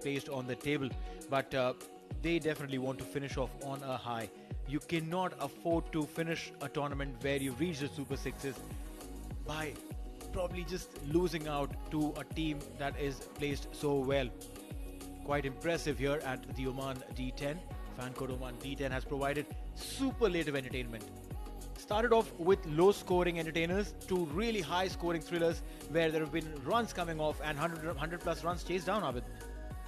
placed on the table, but they definitely want to finish off on a high. You cannot afford to finish a tournament where you reach the Super Sixes by probably just losing out to a team that is placed so well. Quite impressive here at the Oman D10. Fan code Oman D10 has provided superlative entertainment. Started off with low scoring entertainers to really high scoring thrillers where there have been runs coming off and 100 plus runs chased down, Abid.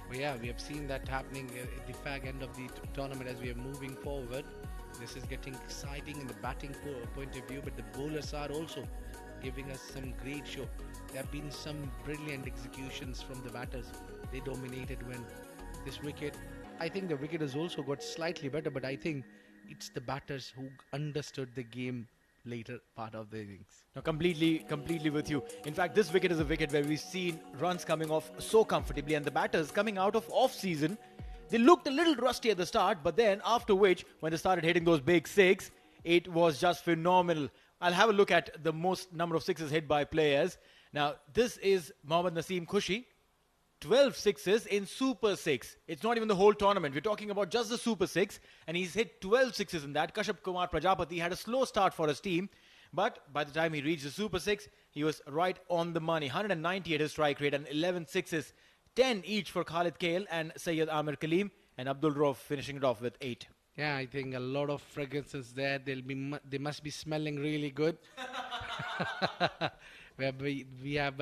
Well, yeah, we have seen that happening at the fag end of the tournament as we are moving forward. This is getting exciting in the batting point of view, but the bowlers are also giving us some great show. There have been some brilliant executions from the batters. They dominated when this wicket. I think the wicket has also got slightly better, but I think it's the batters who understood the game later part of the innings. No, completely with you. In fact, this wicket is a wicket where we've seen runs coming off so comfortably, and the batters coming out of off-season, they looked a little rusty at the start, but then after which, when they started hitting those big six, it was just phenomenal. I'll have a look at the most number of sixes hit by players. Now, this is Mohammad Naseem Khushi. 12 sixes in Super 6. It's not even the whole tournament. We're talking about just the Super 6, and he's hit 12 sixes in that. Kashyap Kumar Prajapati had a slow start for his team, but by the time he reached the Super 6, he was right on the money. 190 at his strike rate and 11 sixes, 10 each for Khalid Kale and Sayyid Amir Kaleem, and Abdul Rauf finishing it off with 8. Yeah, I think a lot of fragrances there. They must be smelling really good. Where we have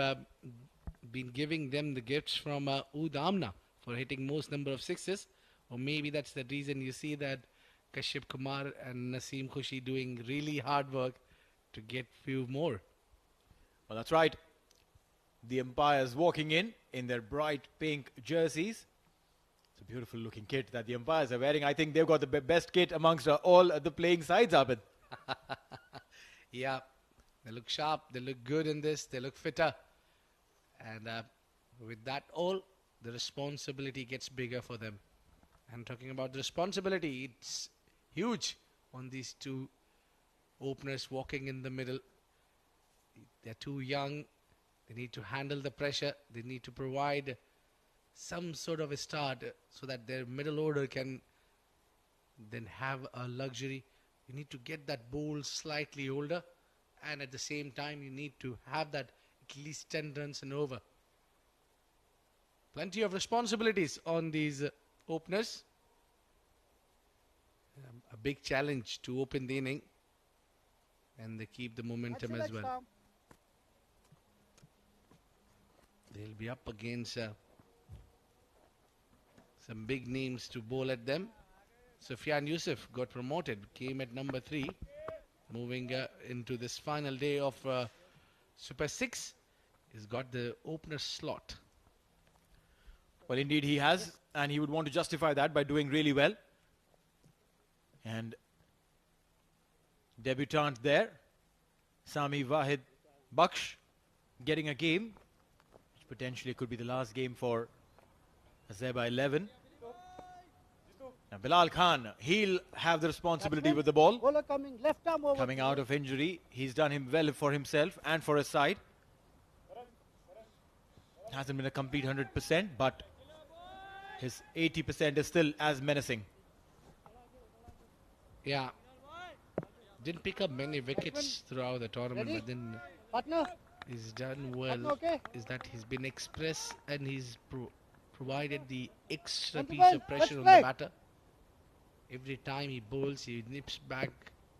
been giving them the gifts from Oud Amna for hitting most number of sixes, or maybe that's the reason you see that Kashyap Kumar and Naseem Khushi doing really hard work to get few more. Well, that's right. The umpires walking in their bright pink jerseys. It's a beautiful looking kit that the umpires are wearing. I think they've got the best kit amongst all the playing sides, Abid. Yeah, they look sharp, they look good in this, they look fitter. And with that all, the responsibility gets bigger for them. And talking about the responsibility, it's huge on these two openers walking in the middle. They're too young. They need to handle the pressure. They need to provide some sort of a start so that their middle order can then have a luxury. You need to get that bowl slightly older, and at the same time you need to have that at least 10 runs and over. Plenty of responsibilities on these openers. A big challenge to open the inning, and they keep the momentum as well. They'll be up against some big names to bowl at them. Sufyan Yusuf got promoted, came at number 3, moving into this final day of Super 6. He's got the opener slot. Well, indeed he has, and he would want to justify that by doing really well. And debutant there, Sami Wahid Baksh, getting a game, which potentially could be the last game for Azaiba 11. Now Bilal Khan, he'll have the responsibility with the ball. Coming out of injury, he's done him well for himself and for his side. Hasn't been a complete 100%, but his 80% is still as menacing. Yeah. Didn't pick up many wickets throughout the tournament, but then he's done well. Is that he's been express and he's provided the extra piece of pressure on the batter. Every time he bowls, he nips back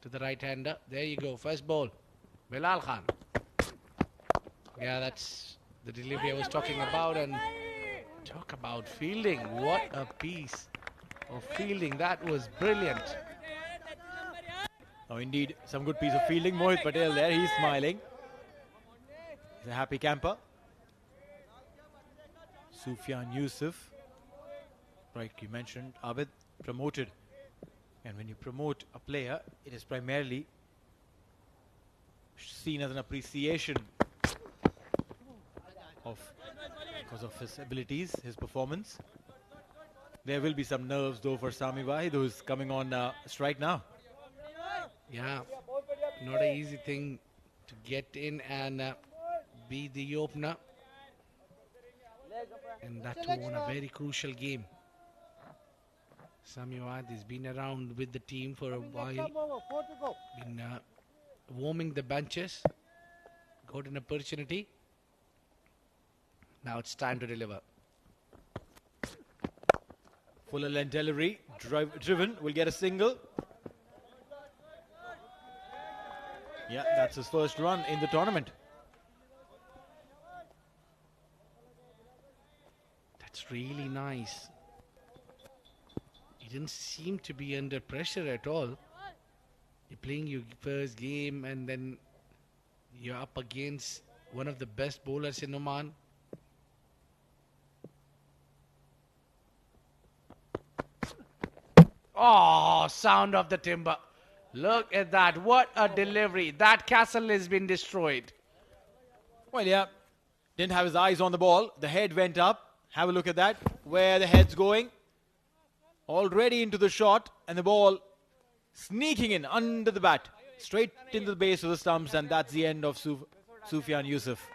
to the right-hander. There you go, first ball. Bilal Khan. Yeah, that's the delivery I was talking about. And talk about fielding. What a piece of fielding. That was brilliant. Oh, indeed, some good piece of fielding. Mohit Patel there, he's smiling. He's a happy camper. Sufyan Yusuf, like you mentioned, Abid, promoted. And when you promote a player, it is primarily seen as an appreciation because of his abilities, his performance. There will be some nerves though for Sami Wahid, who's coming on strike now. Yeah, not an easy thing to get in and be the opener. and that too on a very crucial game. Samyawad has been around with the team for a while, been warming the benches, got an opportunity. Now it's time to deliver. Fuller length delivery, driven, will get a single. Yeah, that's his first run in the tournament. That's really nice. He didn't seem to be under pressure at all. You're playing your first game and then you're up against one of the best bowlers in Oman. Oh, sound of the timber. Look at that. What a delivery. That castle has been destroyed. Well, yeah, didn't have his eyes on the ball. The head went up. Have a look at that. Where the head's going. Already into the shot. And the ball sneaking in under the bat. Straight into the base of the stumps. And that's the end of Sufyan Yusuf.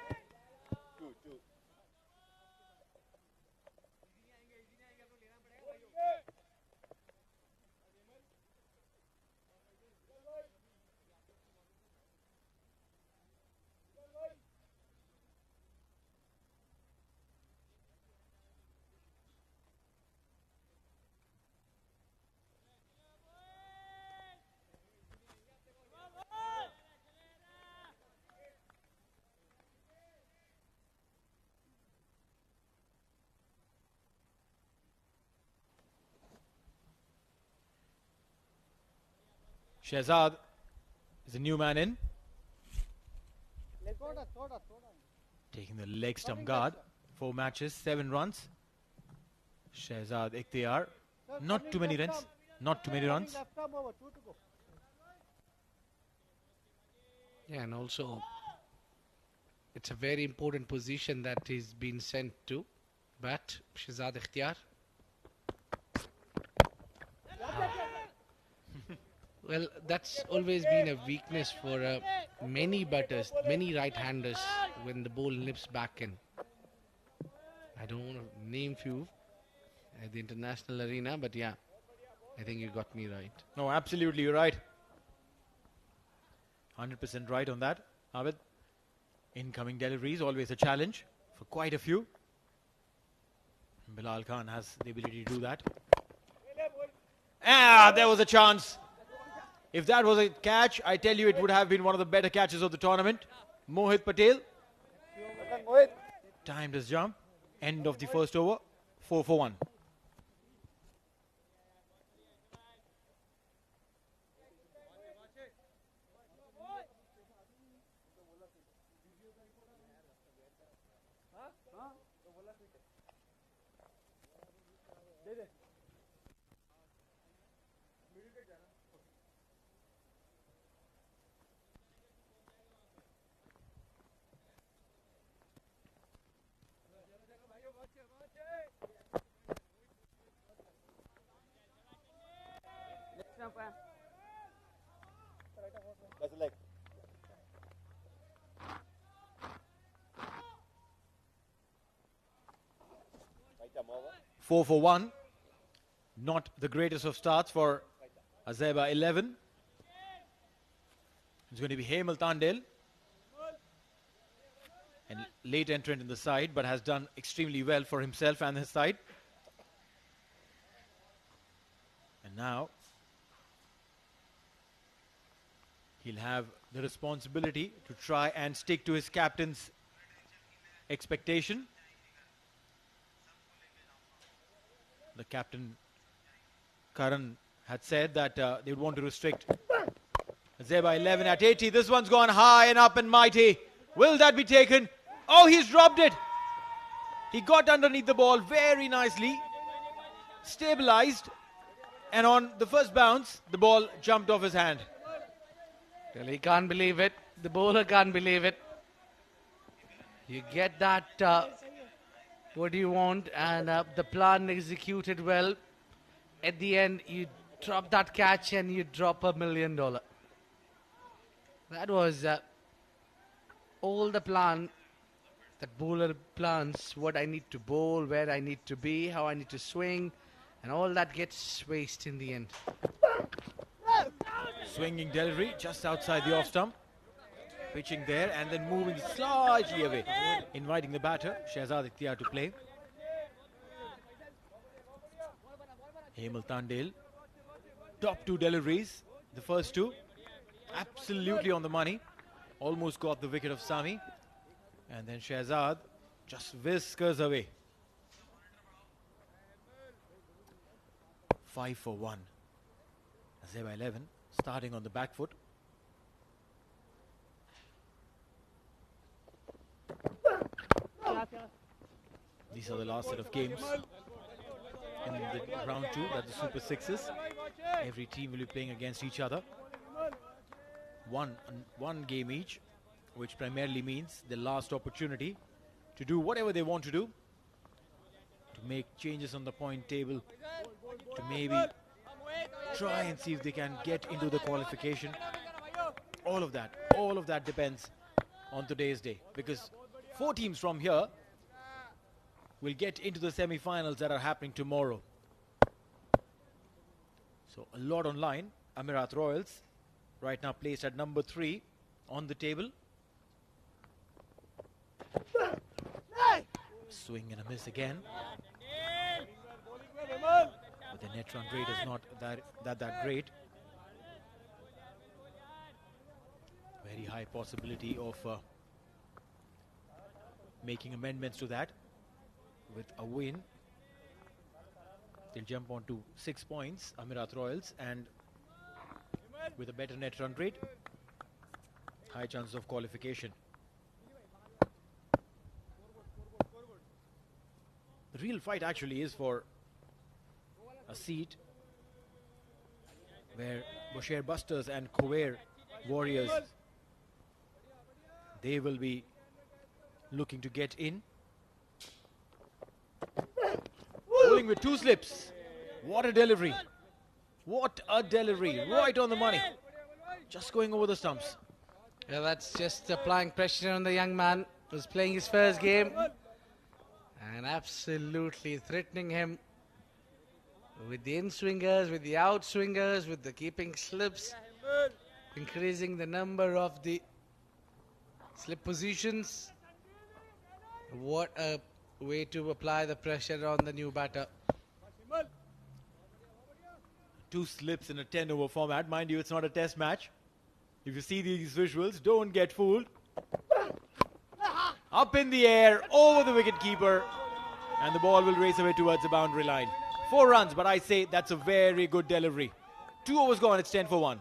Shehzad is a new man in. Taking the leg stump guard. 4 matches, 7 runs. Shehzad Ikhtiyar. Not too many runs. Not too many runs. Yeah, and also it's a very important position that he's been sent to. But Shehzad Ikhtiyar. Well, that's always been a weakness for many batters, many right-handers when the ball nips back in. I don't want to name few at the international arena, but yeah, I think you got me right. No, absolutely, you're right. 100% right on that, Abid. Incoming deliveries, always a challenge for quite a few. Bilal Khan has the ability to do that. Ah, there was a chance. If that was a catch, I tell you it would have been one of the better catches of the tournament. Mohit Patel timed his jump. End of the first over. 4 for 1. That's a leg. 4 for 1. Not the greatest of starts for Azaiba 11. It's going to be Hemal Tandel. And late entrant in the side, but has done extremely well for himself and his side. And now he'll have the responsibility to try and stick to his captain's expectation. The captain, Karan, had said that they would want to restrict Azaiba 11 at 80. This one's gone high and up and mighty. Will that be taken? Oh, he's dropped it. He got underneath the ball very nicely, stabilized, and on the first bounce, the ball jumped off his hand. Well, he can't believe it. The bowler can't believe it. You get that, what do you want, and the plan executed well. At the end, you drop that catch and you drop $1 million. That was all the plan that bowler plans what I need to bowl, where I need to be, how I need to swing, and all that gets wasted in the end. Swinging delivery just outside the off stump. Pitching there and then moving slightly away. Inviting the batter, Shehzad Ikhtiyar, to play. Hemal Tandel. Top two deliveries. The first two. Absolutely on the money. Almost got the wicket of Sami. And then Shehzad just whiskers away. 5 for 1. Azaiba 11 starting on the back foot. These are the last set of games in the round 2, that's the Super Sixes. Every team will be playing against each other. One game each, which primarily means the last opportunity to do whatever they want to do, to make changes on the point table, to maybe try and see if they can get into the qualification. All of that depends on today's day, because 4 teams from here will get into the semi-finals that are happening tomorrow. So a lot on line. Amerat Royals right now placed at number 3 on the table. Swing and a miss again. But the net run rate is not that great. Very high possibility of making amendments to that. With a win, they'll jump on to 6 points, Amerat Royals, and with a better net run rate, high chances of qualification. The real fight actually is for a seat where Bushehr Busters and Kuwait Warriors, they will be looking to get in. Bowling with 2 slips. What a delivery. What a delivery. Right on the money. Just going over the stumps. Yeah, that's just applying pressure on the young man who's playing his first game. And absolutely threatening him with the in-swingers, with the out-swingers, with the keeping slips. Increasing the number of the slip positions. What a way to apply the pressure on the new batter. 2 slips in a 10-over format. Mind you, it's not a test match. If you see these visuals, don't get fooled. Up in the air, over the wicket-keeper, and the ball will race away towards the boundary line. 4 runs, but I say that's a very good delivery. 2 overs gone, it's 10 for 1.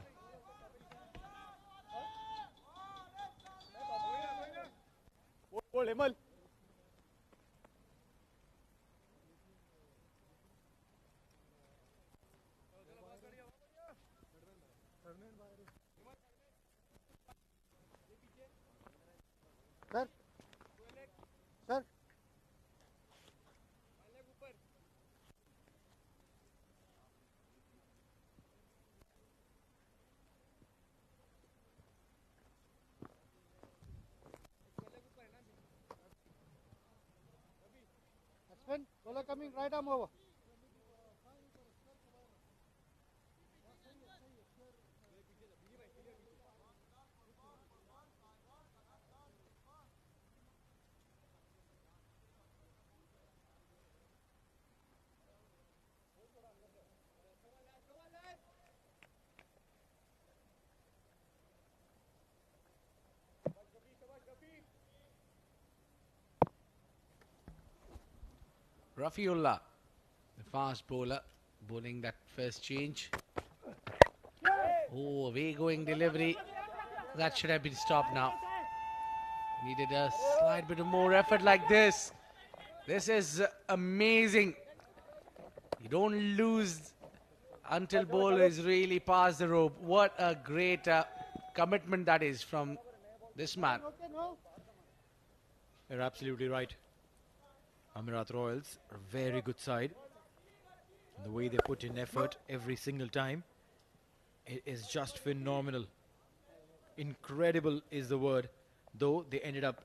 Sir. Batsman, bowler coming, right arm over. Rafiullah, the fast bowler, bowling that first change. Oh, away going delivery. That should have been stopped now. Needed a slight bit of more effort like this. This is amazing. You don't lose until bowler is really past the rope. What a great commitment that is from this man. You're absolutely right. Amerat Royals are a very good side. And the way they put in effort every single time, it is just phenomenal. Incredible is the word, though they ended up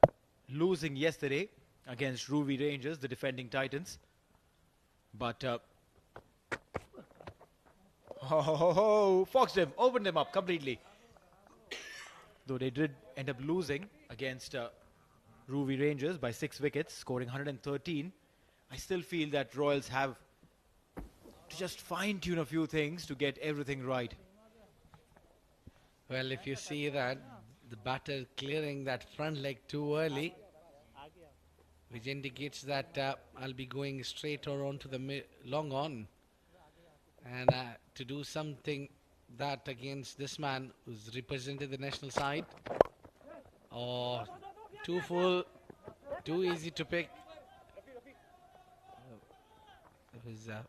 losing yesterday against Ruby Rangers, the defending Titans. But Foxed him, opened him up completely. Though they did end up losing against Ruby Rangers by 6 wickets, scoring 113. I still feel that Royals have to just fine-tune a few things to get everything right. Well, if you see that, the batter clearing that front leg too early, which indicates that I'll be going straight or on to the long on. And to do something that against this man who's represented the national side, or too full, too easy to pick. It was a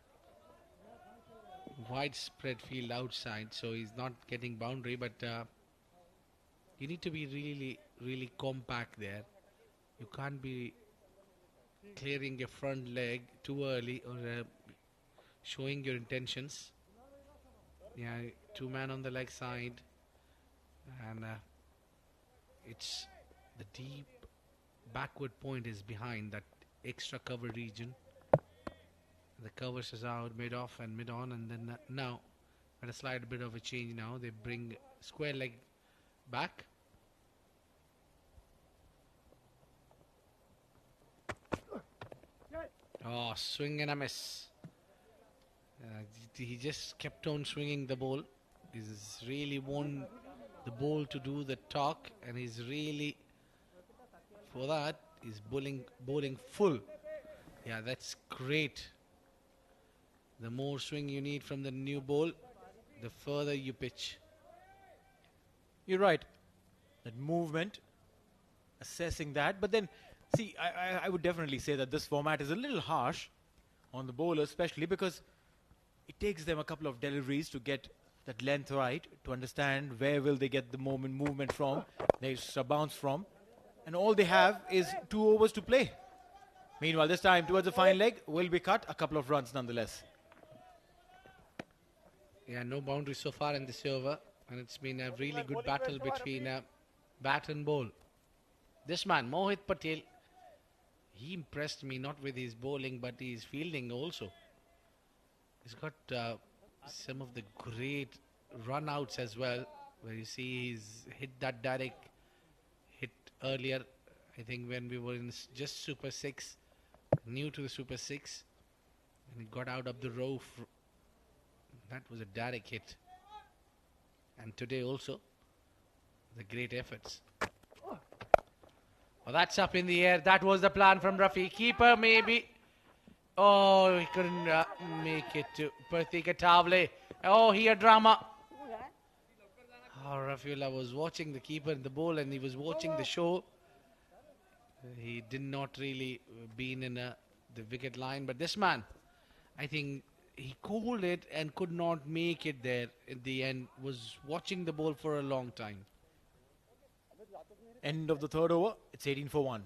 widespread field outside, so he's not getting boundary, but you need to be really, really compact there. You can't be clearing your front leg too early or showing your intentions. Yeah, 2 man on the leg side, and it's the deep backward point is behind that extra cover region. The covers is out mid off and mid on, and then now at a slight bit of a change now. They bring square leg back. Oh, swing and a miss. He just kept on swinging the ball. He's really won the ball to do the talk, and he's really, for that, he's bowling full. Yeah, that's great. The more swing you need from the new ball, the further you pitch. You're right. That movement, assessing that. But then, see, I would definitely say that this format is a little harsh on the bowlers, especially because it takes them a couple of deliveries to get that length right, to understand where will they get the movement from, the extra bounce from. And all they have is 2 overs to play. Meanwhile, this time towards the fine leg will be cut, a couple of runs nonetheless. Yeah, no boundary so far in this over, and it's been a really good battle between bat and ball. This man, Mohit Patel, he impressed me not with his bowling but his fielding also. He's got some of the great run outs as well, where you see he's hit that direct hit earlier, I think when we were in just Super 6, new to the Super 6, and he got out of the row. That was a direct hit. And today also, the great efforts. Oh, that's up in the air. That was the plan from Rafi. Keeper maybe. Oh, he couldn't make it to Pratik Atavale. Oh, here drama. Oh, Rafiullah was watching the keeper in the bowl, and he was watching the show. He did not really been in the wicket line. But this man, I think he called it and could not make it there in the end. Was watching the ball for a long time. End of the third over. It's 18 for 1.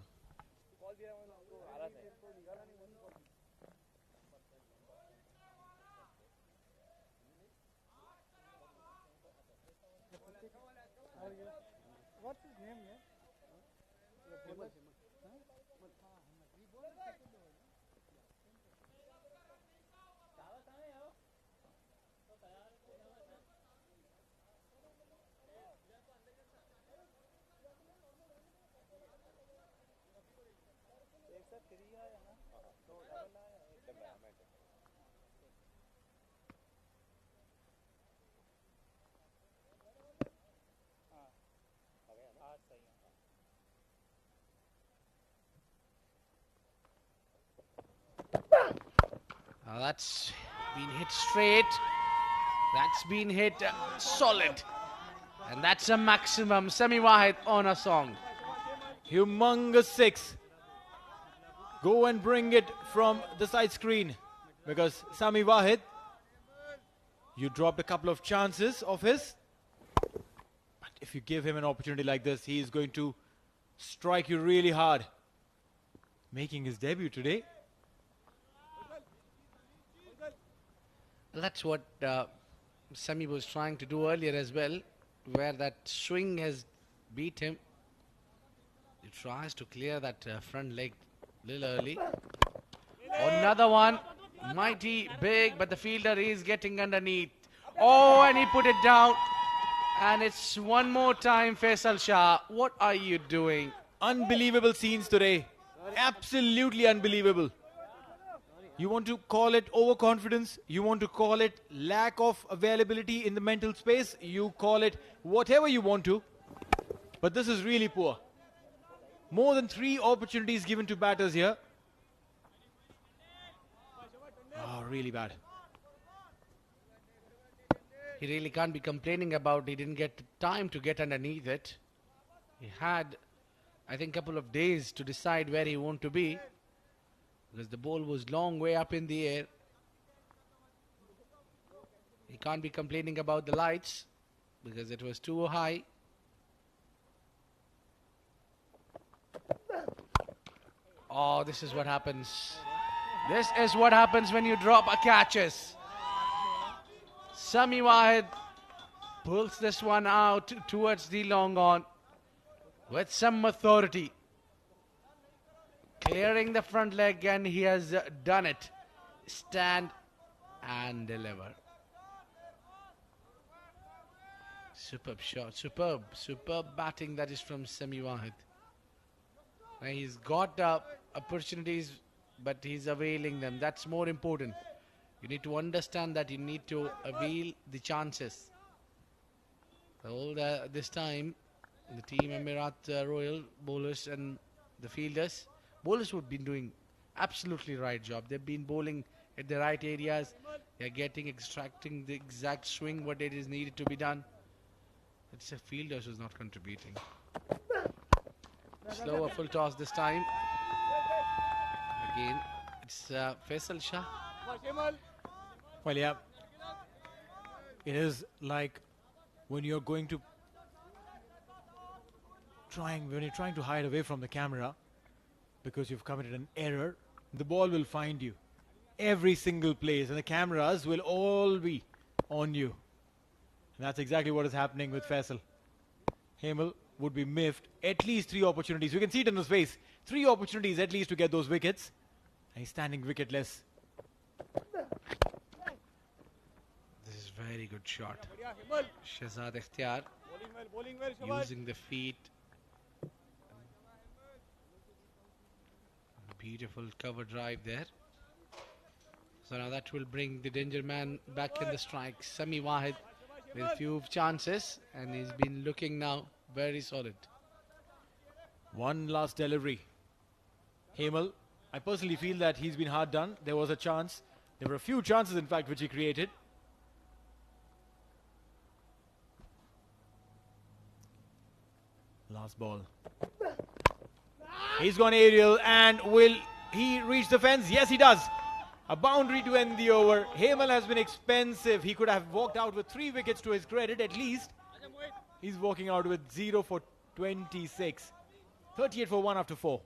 What's his name, yeah? Now that's been hit straight. That's been hit solid. And that's a maximum. Sami Wahid on a song. Humongous 6. Go and bring it from the side screen, because Sami Wahid, you dropped a couple of chances of his. But if you give him an opportunity like this, he is going to strike you really hard. Making his debut today. That's what Sami was trying to do earlier as well, where that swing has beat him. He tries to clear that front leg a little early. Another one. Mighty big, but the fielder is getting underneath. Oh, and he put it down. And it's one more time, Faisal Shah. What are you doing? Unbelievable scenes today. Absolutely unbelievable. You want to call it overconfidence, you want to call it lack of availability in the mental space, you call it whatever you want to. But this is really poor. More than 3 opportunities given to batters here. Oh, really bad. He really can't be complaining about he didn't get time to get underneath it. He had, I think, a couple of days to decide where he wanted to be, because the ball was long way up in the air. He can't be complaining about the lights because it was too high. Oh, this is what happens. This is what happens when you drop a catches. Sami Wahid pulls this one out towards the long on with some authority. Clearing the front leg, and he has done it. Stand and deliver. Superb shot, superb batting that is from Sami Wahid. He's got opportunities, but he's availing them. That's more important. You need to understand that you need to avail the chances. This time, the team Amerat Royal bowlers and the fielders, bowlers would be doing absolutely right job. They've been bowling at the right areas. They're extracting the exact swing what it is needed to be done. It's a fielders who's not contributing. Slower full toss this time. Again, it's Faisal Shah. Well, yeah. It is like when you're going to when you're trying to hide away from the camera because you've committed an error, the ball will find you. Every single place, and the cameras will all be on you. And that's exactly what is happening with Faisal. Hemal would be miffed. At least 3 opportunities. You can see it in his face. 3 opportunities at least to get those wickets. And he's standing wicketless. This is very good shot. Shahzad Ikhtiyar using the feet. Beautiful cover drive there. So now that will bring the danger man back in the strike. Sami Wahid with few chances, and he's been looking now very solid. One last delivery. Hemal, I personally feel that he's been hard done. There was a chance. There were a few chances, in fact, which he created. Last ball. He's gone aerial, and will he reach the fence? Yes, he does. A boundary to end the over. Hemal has been expensive. He could have walked out with 3 wickets to his credit at least. He's walking out with 0 for 26. 38 for 1 after 4.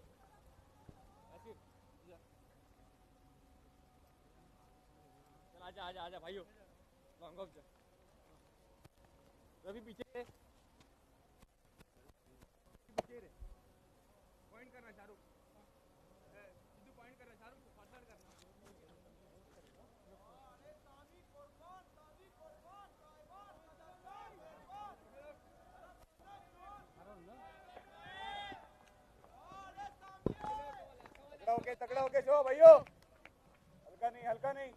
तगड़ा होके show भाइयों हल्का नहीं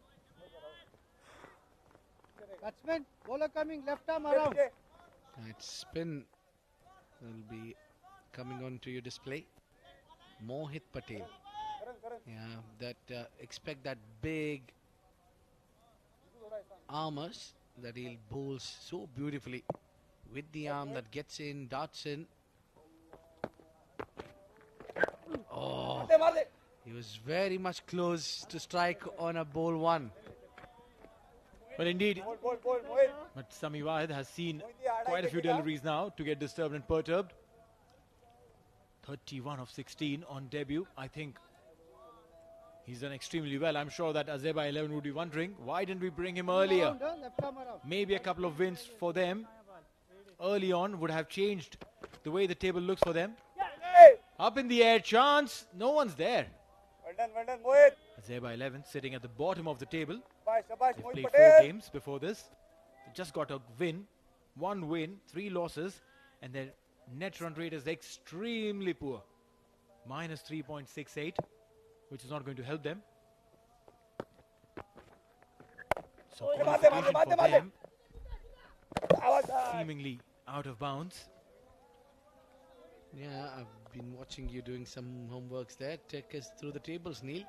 batsman bowler coming left arm around. Its spin will be coming on to your display. Mohit Patel. Yeah, that expect that big armers that he'll bowl so beautifully with the arm that gets in, darts in. Oh, he was very much close to strike on a ball 1. Well, indeed. But Sami Wahid has seen quite a few deliveries now to get disturbed and perturbed. 31 of 16 on debut. I think he's done extremely well. I'm sure that Azaiba 11 would be wondering, why didn't we bring him earlier? Maybe a couple of wins for them early on would have changed the way the table looks for them. Up in the air, chance. No one's there. Well done, Mohit. Azaiba 11 sitting at the bottom of the table. Shabash, They've Mohit played Patel. 4 games before this. They just got a win. 1 win, 3 losses. And their net run rate is extremely poor. Minus 3.68, which is not going to help them. So qualification for them seemingly out of bounds. Yeah, I've been watching you doing some homeworks there. Take us through the tables, Neil.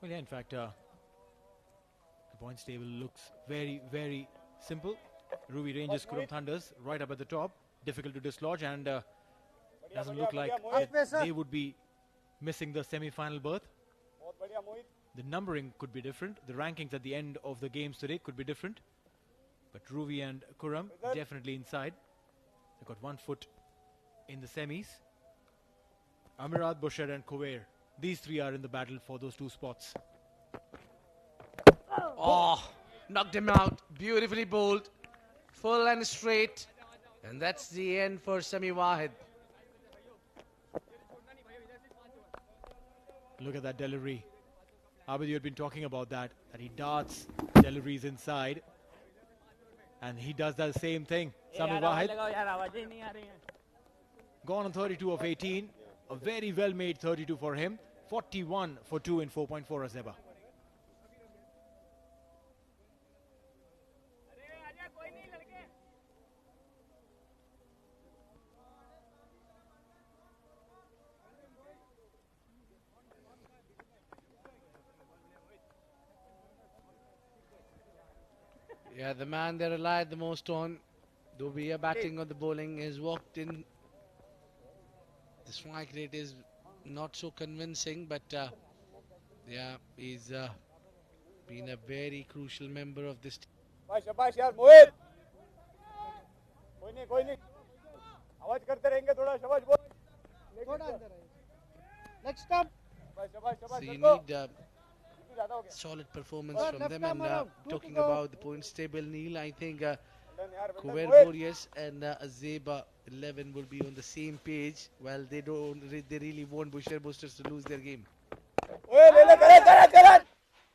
Well, yeah, in fact, the points table looks very, very simple. Ruby Rangers, Kurum Thunders right up at the top. Difficult to dislodge, and doesn't look like they would be missing the semi-final berth. The numbering could be different. The rankings at the end of the games today could be different. But Ruby and Kuram definitely inside. They've got 1 foot in the semis. Amerat, Busher and Kuwair. These 3 are in the battle for those 2 spots. Oh, knocked him out. Beautifully bowled. Full and straight. And that's the end for Sami Wahid. Look at that delivery. Abid, you had been talking about that he darts deliveries inside. And he does the same thing. Sami Wahid gone on 32 of 18. A very well made 32 for him. 41 for 2 in 4.4 Azaiba. Yeah, the man they relied the most on, though we are batting or the bowling, has walked in. The strike rate is not so convincing, but yeah, he's been a very crucial member of this team. शाबाश यार मोहित कोई नहीं आवाज करते रहेंगे थोड़ा शाबाश बोल थोड़ा अंदर है नेक्स्ट स्टंप शाबाश So you need solid performance from them. And talking about the points table, Neil, I think Kuwair Warriors and Azaiba 11 will be on the same page. Well, they really want Busher Boosters to lose their game.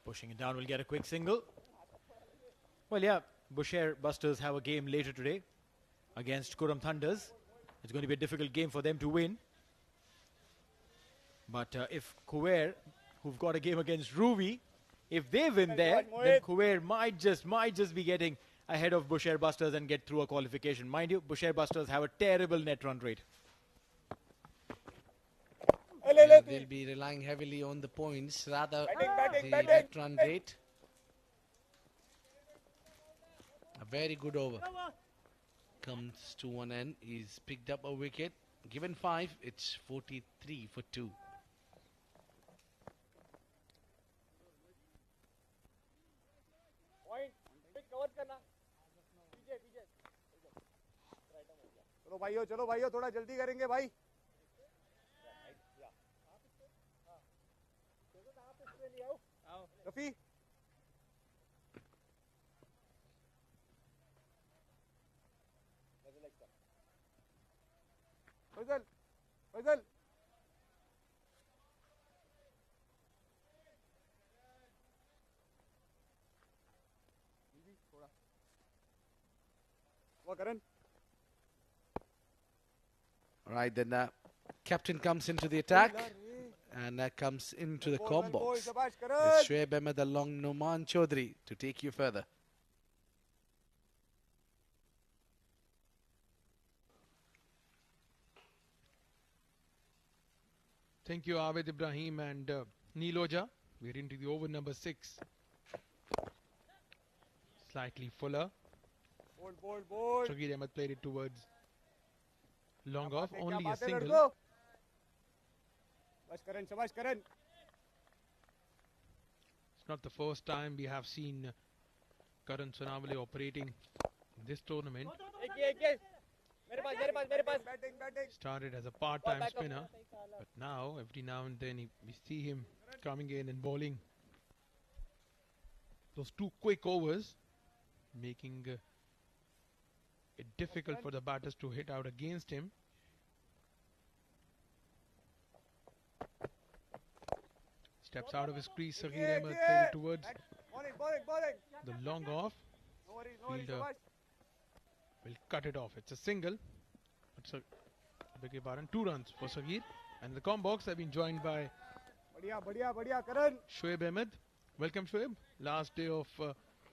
Pushing it down will get a quick single. Well, yeah, Busher Busters have a game later today against Kurum Thunders. It's going to be a difficult game for them to win. But if Kuwair, who've got a game against Ruby, if they win there, then Kuwair might just be getting ahead of Busher Busters and get through a qualification. Mind you, Busher Busters have a terrible net run rate. They'll be relying heavily on the points rather the net run rate. A very good over comes to an end. He's picked up a wicket. Given 5, it's 43 for 2. चलो भाइयों थोड़ा जल्दी करेंगे भाई रफी फैजल फैजल थोड़ा वो करण Right, then captain comes into the attack and comes into the comp box. It's Shoaib Ahmed along Noman Chaudhary to take you further. Thank you, Abid Ibrahim and Niloja. We're into the over number 6. Slightly fuller. bold. Shakir Ahmed played it towards long off, only a single. शाबाश करण It's not the first time we have seen Karan Sonawale operating in this tournament. मेरे पास batting Started as a part-time spinner, but now, every now and then, we see him coming in and bowling. Those 2 quick overs, making it difficult for the batters to hit out against him. Steps out of his crease. Sagir Ahmed plays it towards Bowling. the long off. No worries, Fielder Shabash. will cut it off. It's a single. It's a beg your pardon, 2 runs for Sagir. And the combox have been joined by बढ़िया, Karan. Shoaib Ahmed. Welcome, Shoaib. Last day of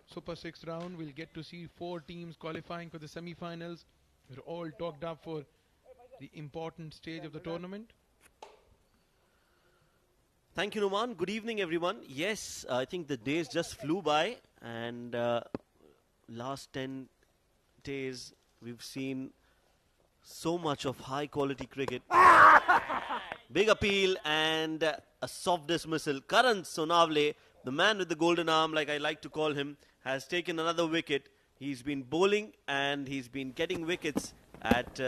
Super 6 round. We'll get to see 4 teams qualifying for the semi-finals. We're all talked up for the important stage of the tournament. Thank you, Numan. Good evening, everyone. Yes, I think the days just flew by, and last 10 days we've seen so much of high-quality cricket. Big appeal and a soft dismissal. Karan Sonavle, the man with the golden arm, like I like to call him, has taken another wicket. He's been bowling and he's been getting wickets at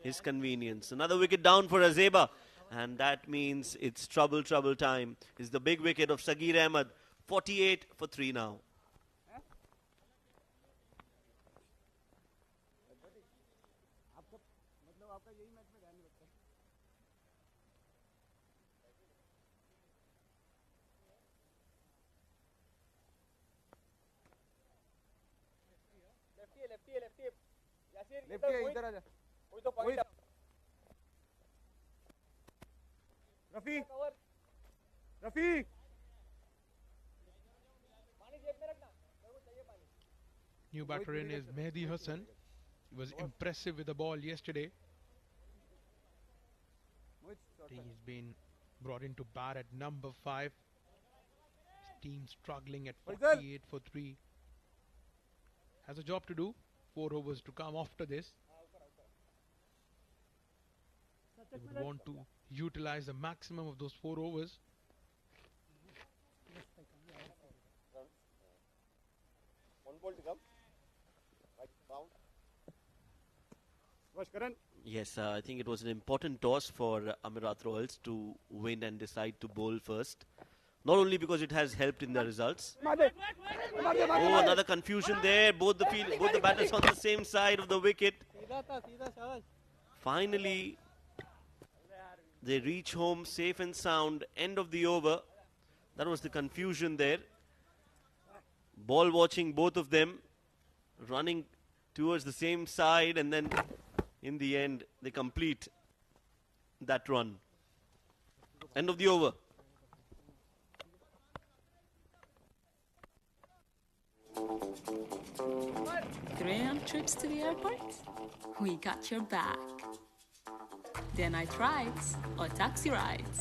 his convenience. Another wicket down for Azaiba. And that means it's trouble time. It's the big wicket of Sagir Ahmed. 48 for 3 now. Lefty है इधर आजा कोई तो point Rafi पानी जेब में रखना मेरे को चाहिए पानी New batter in is Mehdi Hassan. He was impressive with the ball yesterday. He's been brought into bat at number 5. His team struggling at 48 for 3. Has a job to do. 4 overs to come after this. They would want to utilize the maximum of those 4 overs. One ball to come. Right bound. Wash Karan. Yes, I think it was an important toss for Amerat Royals to win and decide to bowl first. Not only because it has helped in the results. Oh, another confusion there. Both the batters on the same side of the wicket. Finally, they reach home safe and sound. End of the over. That was the confusion there. Ball watching, both of them running towards the same side, and then in the end they complete that run. End of the over. Graham trips to the airport? We got your back. Day night rides or taxi rides.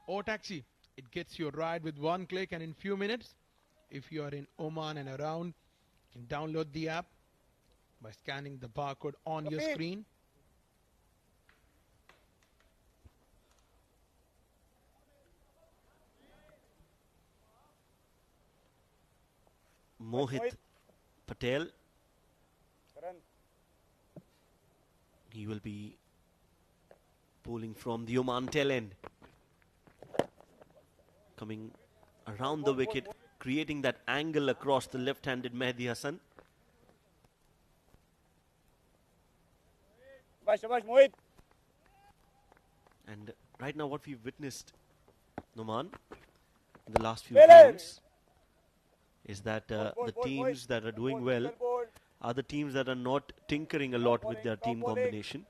Or taxi. It gets you a ride with one click, and in few minutes, if you are in Oman and around, you can download the app by scanning the barcode on your screen. Mohit Patel. He will be bowling from the Oman tail end. Coming around the wicket, creating that angle across the left-handed Mehdi Hassan. Shabash Mohit. And right now what we've witnessed, Noman, in the last few rounds, is that the teams that are doing well are the teams that are not tinkering a lot with their team combination.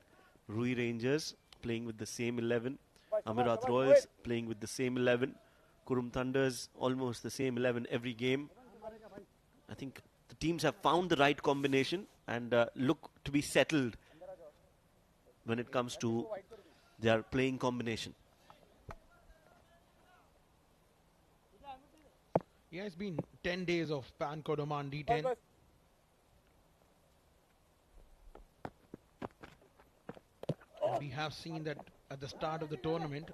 Rui Rangers playing with the same 11. Amerat Royals playing with the same 11. Kurum Thunders almost the same 11 every game. I think the teams have found the right combination and look to be settled when it comes to their playing combination. Yeah, it's been 10 days of pan code Oman D10. And we have seen that at the start of the tournament,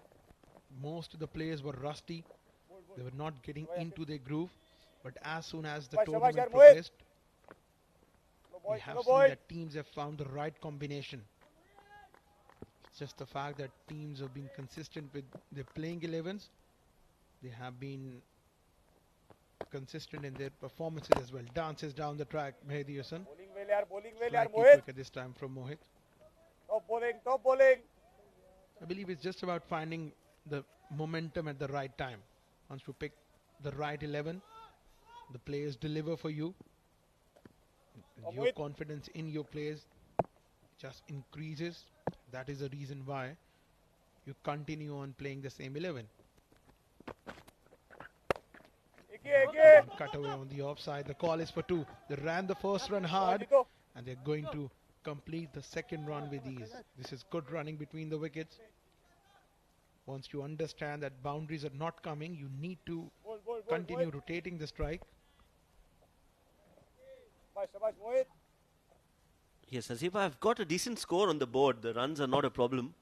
most of the players were rusty. They were not getting into their groove. But as soon as the tournament progressed, we have seen that teams have found the right combination. It's just the fact that teams have been consistent with their playing 11s. They have been consistent in their performances as well. Dances down the track, Mehdi Hassan. Bowling well, Slightly Mohit. quicker this time from Mohit. Top bowling. I believe it's just about finding the momentum at the right time. Once you pick the right 11, the players deliver for you. Your confidence in your players just increases. That is the reason why you continue on playing the same 11. Cut away on the offside. The call is for 2. They ran the first run hard and they're going to complete the second run with ease. This is good running between the wickets. Once you understand that boundaries are not coming, you need to continue rotating the strike. Yes, Azaiba have got a decent score on the board. The runs are not a problem.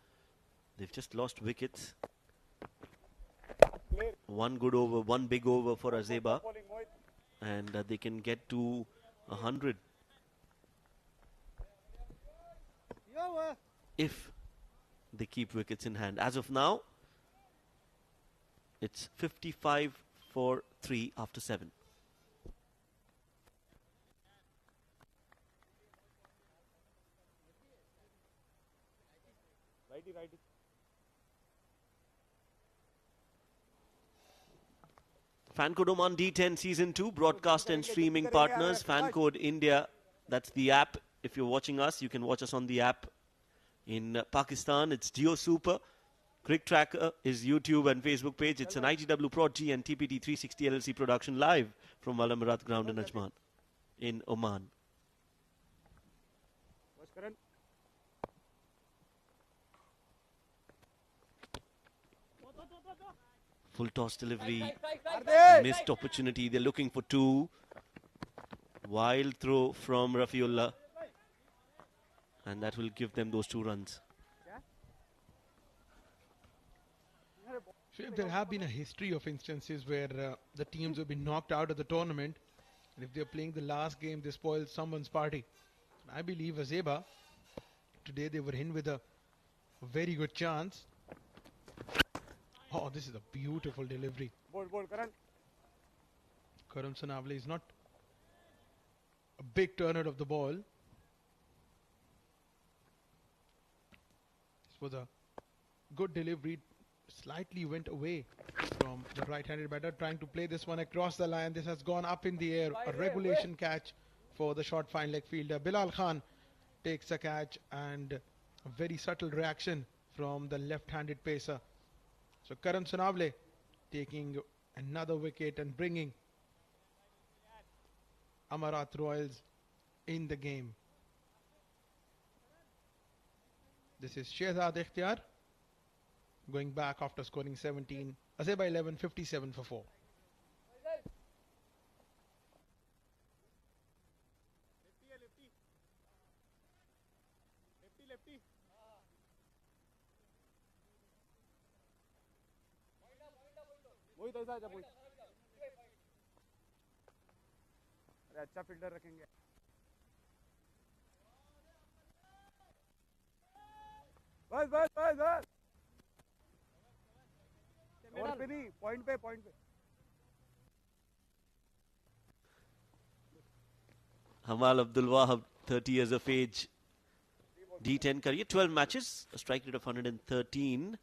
They've just lost wickets. One good over, one big over for Azaiba. And they can get to 100. If they keep wickets in hand. As of now, it's 55 for 3 after 7. Righty. Fan code Oman D10 Season 2, broadcast and streaming partners. Fan code India, that's the app. If you're watching us, you can watch us on the app. In Pakistan, it's Jio Super. CricTracker is YouTube and Facebook page. It's an ITW Prod G and TPT 360 LLC production live from Amerat ground in Ajman, in Oman. Full toss delivery, missed opportunity. They're looking for 2. Wild throw from Rafiullah, and that will give them those 2 runs. There have been a history of instances where the teams have been knocked out of the tournament, and if they're playing the last game, they spoil someone's party. I believe Azaiba, today they were in with a very good chance. Oh, this is a beautiful delivery. Karan Sanavle is not a big turner of the ball. This was a good delivery. Slightly went away from the right-handed batter, trying to play this one across the line. This has gone up in the air. A regulation catch for the short fine leg fielder. Bilal Khan takes a catch, and a very subtle reaction from the left-handed pacer. So Karan Sanavle taking another wicket and bringing Amerat Royals in the game. This is Shehzad Ikhtiyar going back after scoring 17. Azaiba 11, 57 for 4. अच्छा fielder रखेंगे बस और पे नहीं point पे Hamal Abdul Wahab, 30 years of age, D10 career, 12 matches, a strike rate of 113.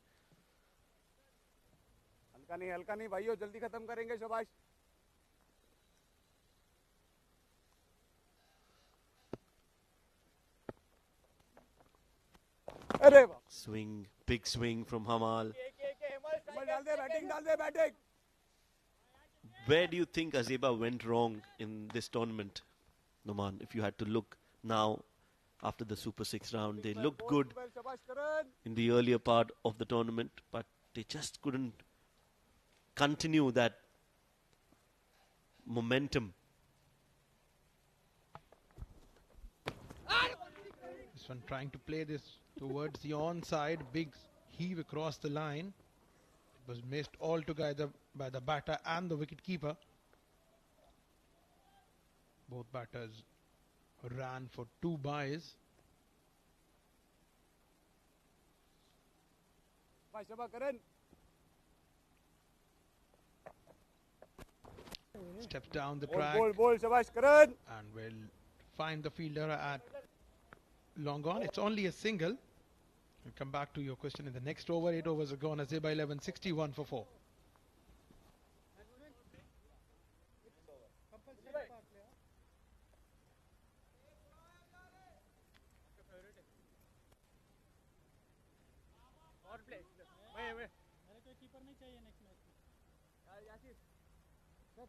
हल्का नहीं भाइयों जल्दी खत्म करेंगे शाबाश अरे Swing, big swing from Hamal. डाल दे batting Where do you think Azaiba went wrong in this tournament, Noman? If you had to look now after the Super 6 round, they looked good in the earlier part of the tournament, but they just couldn't continue that momentum. This one trying to play this towards the onside. Big heave across the line. It was missed altogether by the batter and the wicketkeeper. Both batters ran for 2 byes. Steps down the track and will find the fielder at long on. It's only a single. We'll come back to your question in the next over. 8 overs are gone. Azaiba 11, 61 for 4.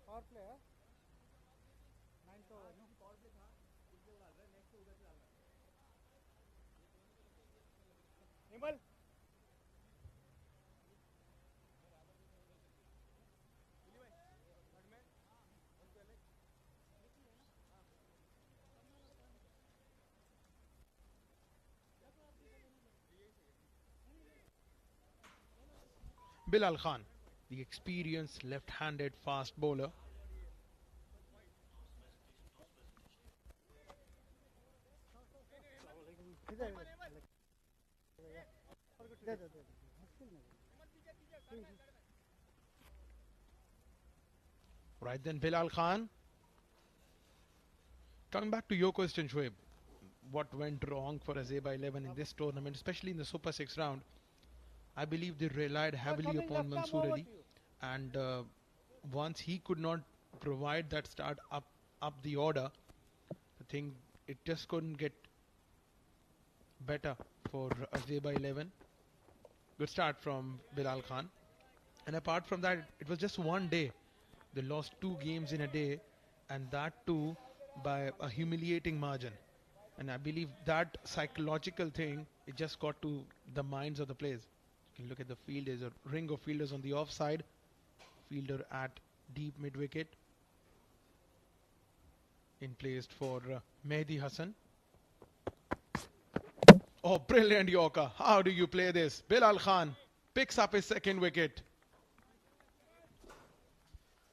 Power play, huh? 9th over. Nimal. Bilal Khan, the experienced left-handed fast bowler. Right then, Bilal Khan. Coming back to your question, Shoaib. What went wrong for Azaiba 11 in this tournament, especially in the Super 6 round? I believe they relied heavily upon Mansoor Ali, and once he could not provide that start up the order, I think it just couldn't get better for Azaiba 11. Good start from Bilal Khan, and apart from that, it was just one day. They lost 2 games in a day, and that too by a humiliating margin. And I believe that psychological thing, it just got to the minds of the players. You can look at the field. There's a ring of fielders on the offside. Fielder at deep mid-wicket. In placed for Mehdi Hassan. Oh, brilliant Yorker. How do you play this? Bilal Khan picks up his second wicket.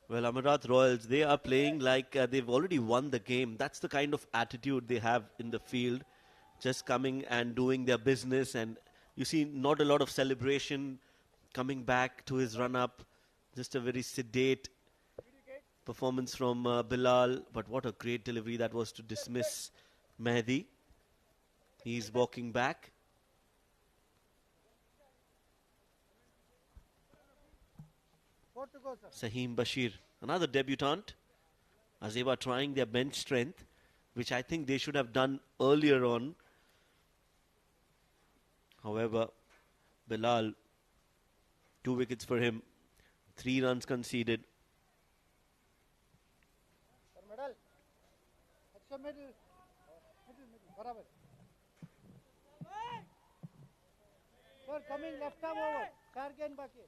Well, Amerat Royals, they are playing like they've already won the game. That's the kind of attitude they have in the field. Just coming and doing their business. And you see not a lot of celebration coming back to his run-up. Just a very sedate performance from Bilal. But what a great delivery that was to dismiss Mehdi. He's walking back. Saheem Bashir, another debutant. Azaiba trying their bench strength, which I think they should have done earlier on. However, Bilal, 2 wickets for him, 3 runs conceded. Sir, coming left arm over. Sargen Baki.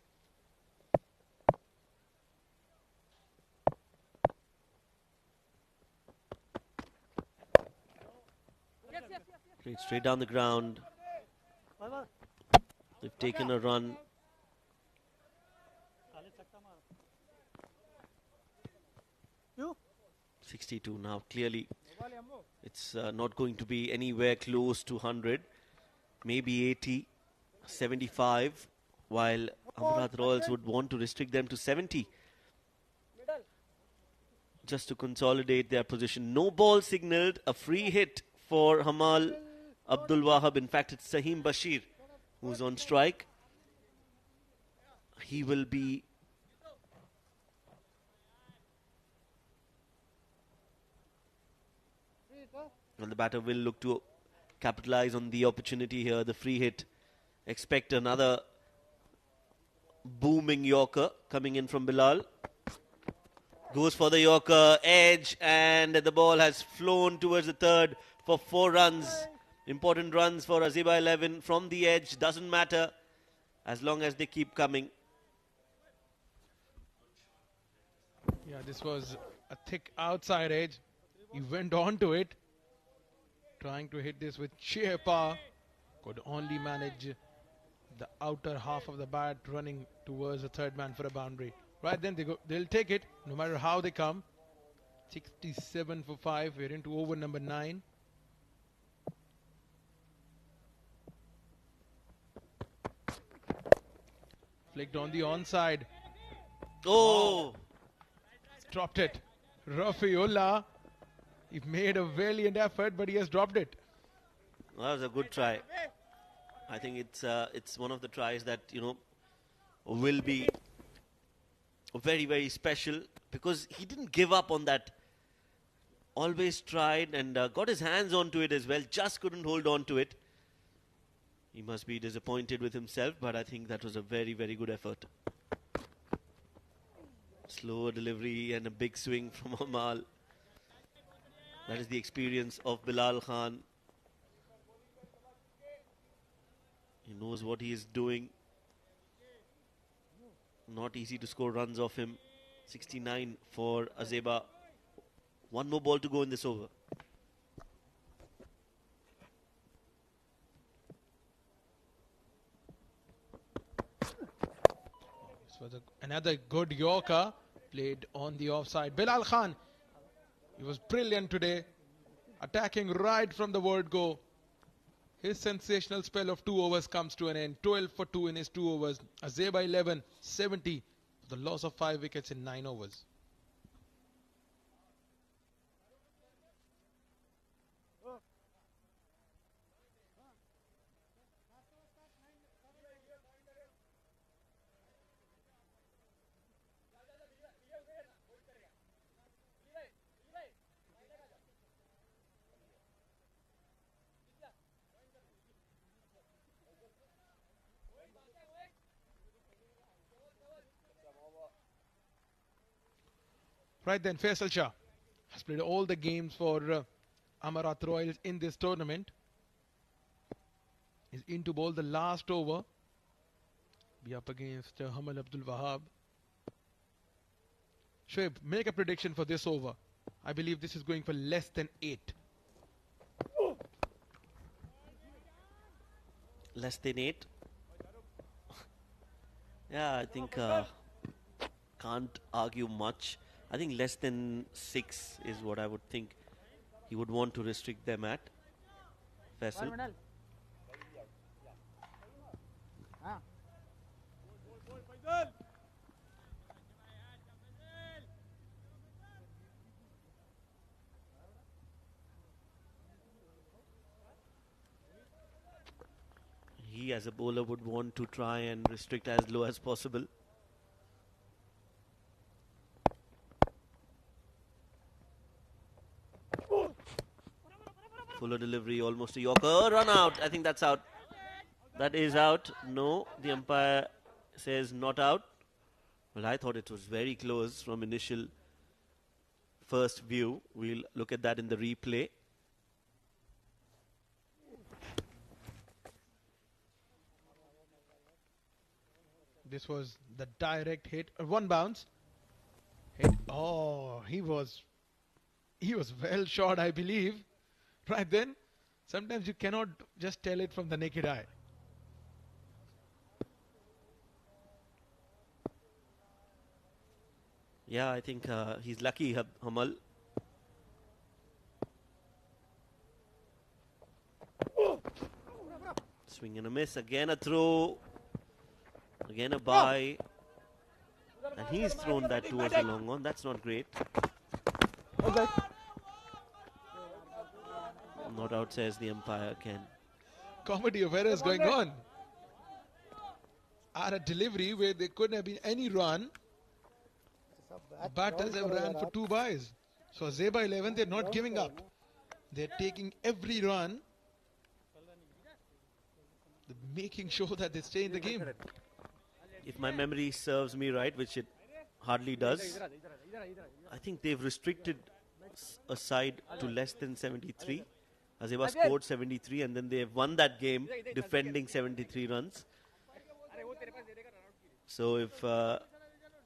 Played straight down the ground. They've taken a run. You? 62 now. Clearly, it's not going to be anywhere close to 100. Maybe 80, 75. While Amerat Royals would want to restrict them to 70. Just to consolidate their position. No ball signalled. A free hit for Hamal Abdul Wahab. In fact, it's Saheem Bashir who's on strike. He will be... Well, the batter will look to capitalize on the opportunity here. The free hit. Expect another booming Yorker coming in from Bilal. Goes for the Yorker, edge, and the ball has flown towards the third for 4 runs. Important runs for Azaiba 11 from the edge. Doesn't matter as long as they keep coming. Yeah, this was a thick outside edge. He went on to it. Trying to hit this with sheer power. Could only manage the outer half of the bat, running towards the third man for a boundary. Right then, they'll take it, no matter how they come. 67 for 5. We're into over number 9. Flicked on the onside. Oh! Wow. Dropped it. Rafiullah. He made a valiant effort, but he has dropped it. That was a good try. I think it's one of the tries that will be very, very special, because he didn't give up on that. Always tried and got his hands onto it as well. Just couldn't hold on to it. He must be disappointed with himself, but I think that was a very, very good effort. Slower delivery and a big swing from Amal. That is the experience of Bilal Khan. He knows what he is doing. Not easy to score runs off him. 69 for Azaiba. One more ball to go in this over. This was another good Yorker played on the offside. Bilal Khan, he was brilliant today, attacking right from the word go. His sensational spell of 2 overs comes to an end. 12 for 2 in his 2 overs. Azaiba 11, 70 for the loss of 5 wickets in 9 overs. Right then, Faisal Shah has played all the games for Amerat Royals in this tournament. He's in to bowl the last over. Be up against Hamal Abdul Wahab. Shoaib, make a prediction for this over. I believe this is going for less than 8. Less than 8. Yeah, I think can't argue much. I think less than 6 is what I would think he would want to restrict them at. Faisal. He as a bowler would want to try and restrict as low as possible. Fuller delivery, almost a Yorker. Run out. I think that's out. That is out. No, the umpire says not out. Well, I thought it was very close from initial first view. We'll look at that in the replay. This was the direct hit. One bounce. Hit. Oh, he was well shot, I believe. Right then, sometimes you cannot just tell it from the naked eye. Yeah, I think he's lucky, Hamal. Swing and a miss. Again a throw. Again a bye. And he's thrown that towards the long on. That's not great. Not out, says the umpire again. Comedy of errors going on. At a delivery where there couldn't have been any run, batters have ran for 2 byes. So Azaiba 11, they're not giving up. They're taking every run, making sure that they stay in the game. If my memory serves me right, which it hardly does, I think they've restricted a side to less than 73. Azaiba scored 73 and then they've won that game defending 73 runs. So if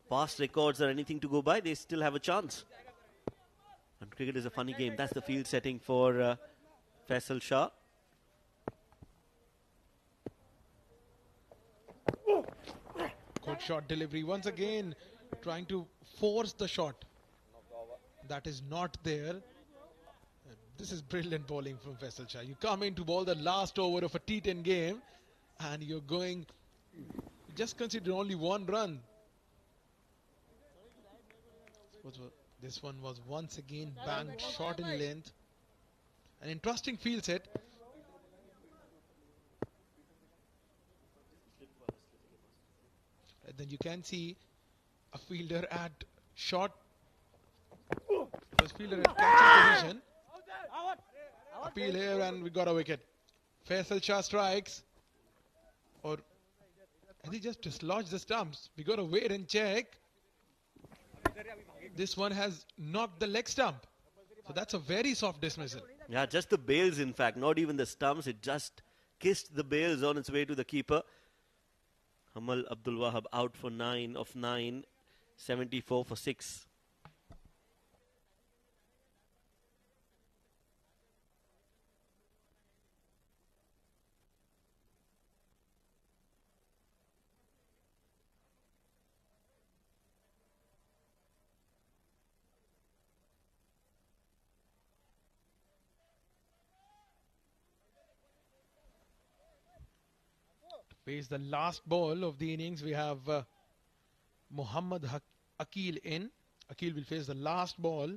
past records are anything to go by, they still have a chance. And cricket is a funny game. That's the field setting for Faisal Shah. Good shot delivery. Once again, trying to force the shot. That is not there. This is brilliant bowling from Faisal Shah. You come in to bowl the last over of a T10 game and you're going, just consider only 1 run. This one was once again banged short in length. An interesting field set. And then you can see a fielder at short. First fielder at catching position. Appeal here and we got a wicket. Faisal Shah strikes. Or has he just dislodged the stumps? We got to wait and check. This one has knocked the leg stump. So that's a very soft dismissal. Yeah, just the bails, in fact, not even the stumps. It just kissed the bails on its way to the keeper. Hamal Abdul Wahab out for 9 of 9, 74 for 6. Face the last ball of the innings. We have Muhammad Akil in. Akil will face the last ball.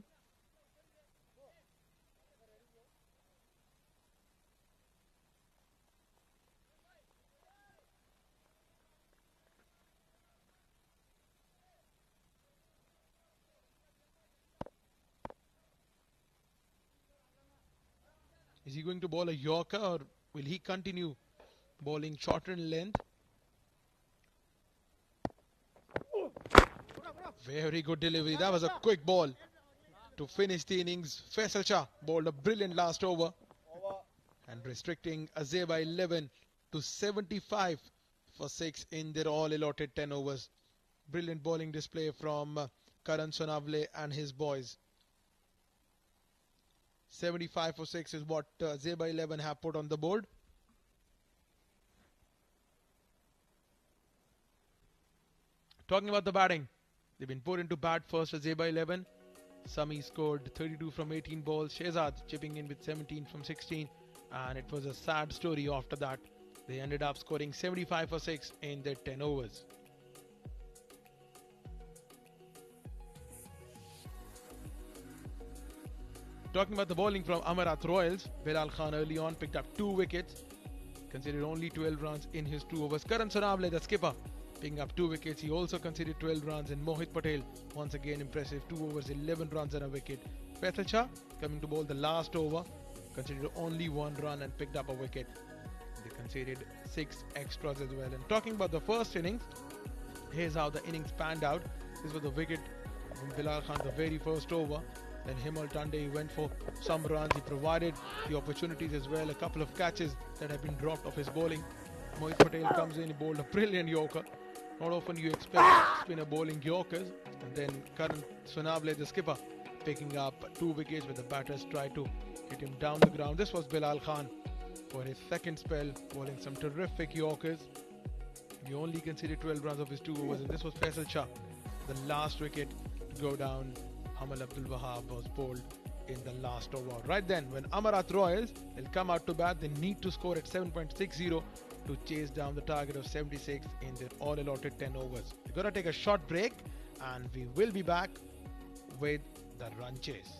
Is he going to bowl a Yorker or will he continue bowling shorter in length? Very good delivery. That was a quick ball to finish the innings. Faisal Shah bowled a brilliant last over and restricting Azaiba 11 to 75 for 6 in their all allotted 10 overs. Brilliant bowling display from Karan Sonavle and his boys. 75 for 6 is what Azaiba 11 have put on the board. Talking about the batting, they've been put into bat first. Azaiba 11. Sami scored 32 from 18 balls. Shehzad chipping in with 17 from 16. And it was a sad story after that. They ended up scoring 75 for 6 in their 10 overs. Talking about the bowling from Amerat Royals, Bilal Khan early on picked up 2 wickets. Conceded only 12 runs in his 2 overs. Karan Sonavle, the skipper, picking up 2 wickets. He also conceded 12 runs. And Mohit Patel, once again impressive, 2 overs, 11 runs and a wicket. Faisal Shah coming to bowl the last over, conceded only 1 run and picked up a wicket. They conceded 6 extras as well. And talking about the first innings, here's how the innings panned out. This was the wicket from Bilal Khan, the very first over. Then Himal Tande went for some runs. He provided the opportunities as well. A couple of catches that have been dropped off his bowling. Mohit Patel comes in, he bowled a brilliant Yorker. Not often you expect spinner bowling Yorkers. And then Karan Sonavle, the skipper, picking up 2 wickets with the batters try to hit him down the ground. This was Bilal Khan for his second spell, bowling some terrific Yorkers. He only conceded 12 runs of his 2 overs, and this was Faisal Shah, the last wicket to go down. Hamal Abdul Wahab was bowled in the last over. Right then, when Amarat Royals will come out to bat, they need to score at 7.60 to chase down the target of 76 in their all allotted 10 overs. We're going to take a short break and we will be back with the run chase.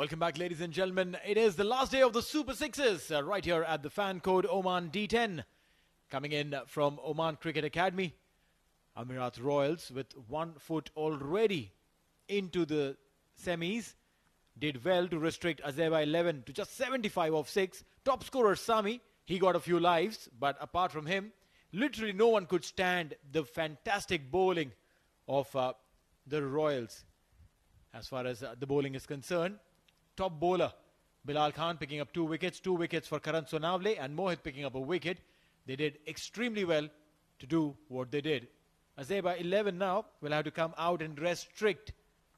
Welcome back, ladies and gentlemen. It is the last day of the Super Sixes right here at the fan code Oman D10. Coming in from Oman Cricket Academy, Amerat Royals with 1 foot already into the semis. Did well to restrict Azaiba 11 to just 75 of 6. Top scorer Sami, he got a few lives, but apart from him, literally no one could stand the fantastic bowling of the Royals. As far as the bowling is concerned, top bowler Bilal Khan picking up 2 wickets for Karan Sonavle, and Mohit picking up a wicket. They did extremely well to do what they did. Azaiba 11 now will have to come out and restrict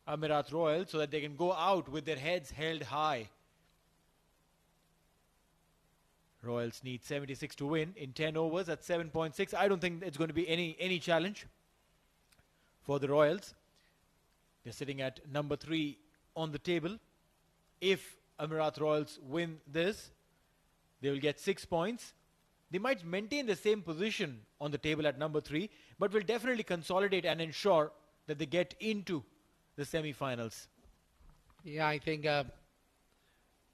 Amerat Royal so that they can go out with their heads held high. Royals need 76 to win in 10 overs at 7.6. I don't think it's going to be any challenge for the Royals. They're sitting at number 3 on the table. If Amerat Royals win this, they will get 6 points. They might maintain the same position on the table at number 3, but will definitely consolidate and ensure that they get into the semi-finals. Yeah, I think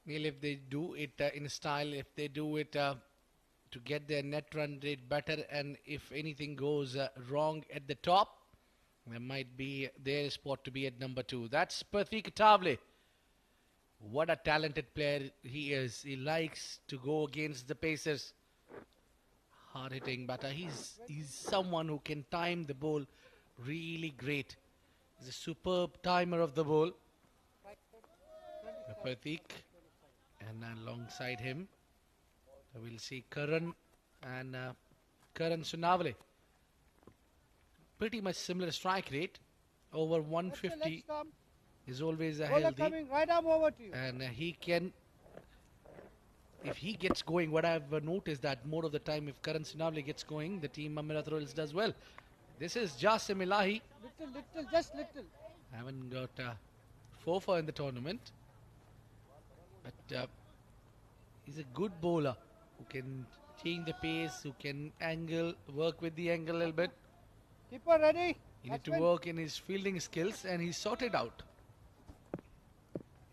Neil, if they do it in style, if they do it to get their net run rate better, and if anything goes wrong at the top, there might be their spot to be at number 2. That's Pratik Tavle. What a talented player he is. He likes to go against the pacers. Hard-hitting batter. He's someone who can time the ball really great. He's a superb timer of the ball. Pratik. And alongside him, we'll see Karan and Karan Sonavle. Pretty much similar strike rate. Over 150 is always a healthy. Right arm over to you. And he can, if he gets going, what I've noticed that more of the time if Karan Sonavle gets going, the team Amerat Royals does well. This is Jasim Ilahi. Just little. Haven't got 4 in the tournament. But he's a good bowler who can change the pace, who can angle, work with the angle a little bit. Keeper ready. He need to work in his fielding skills, and he's sorted out.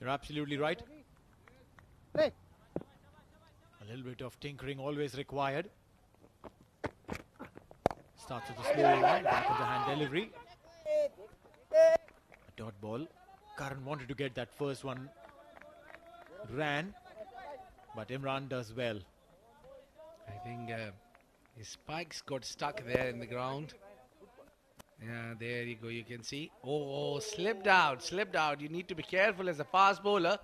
You're absolutely right. Play. A little bit of tinkering always required. Starts with a slow one, back of the hand delivery. A dot ball. Karan wanted to get that first one. Ran. But Imran does well. I think his spikes got stuck there in the ground. Yeah, there you go. You can see. Oh, slipped out. You need to be careful as a fast bowler.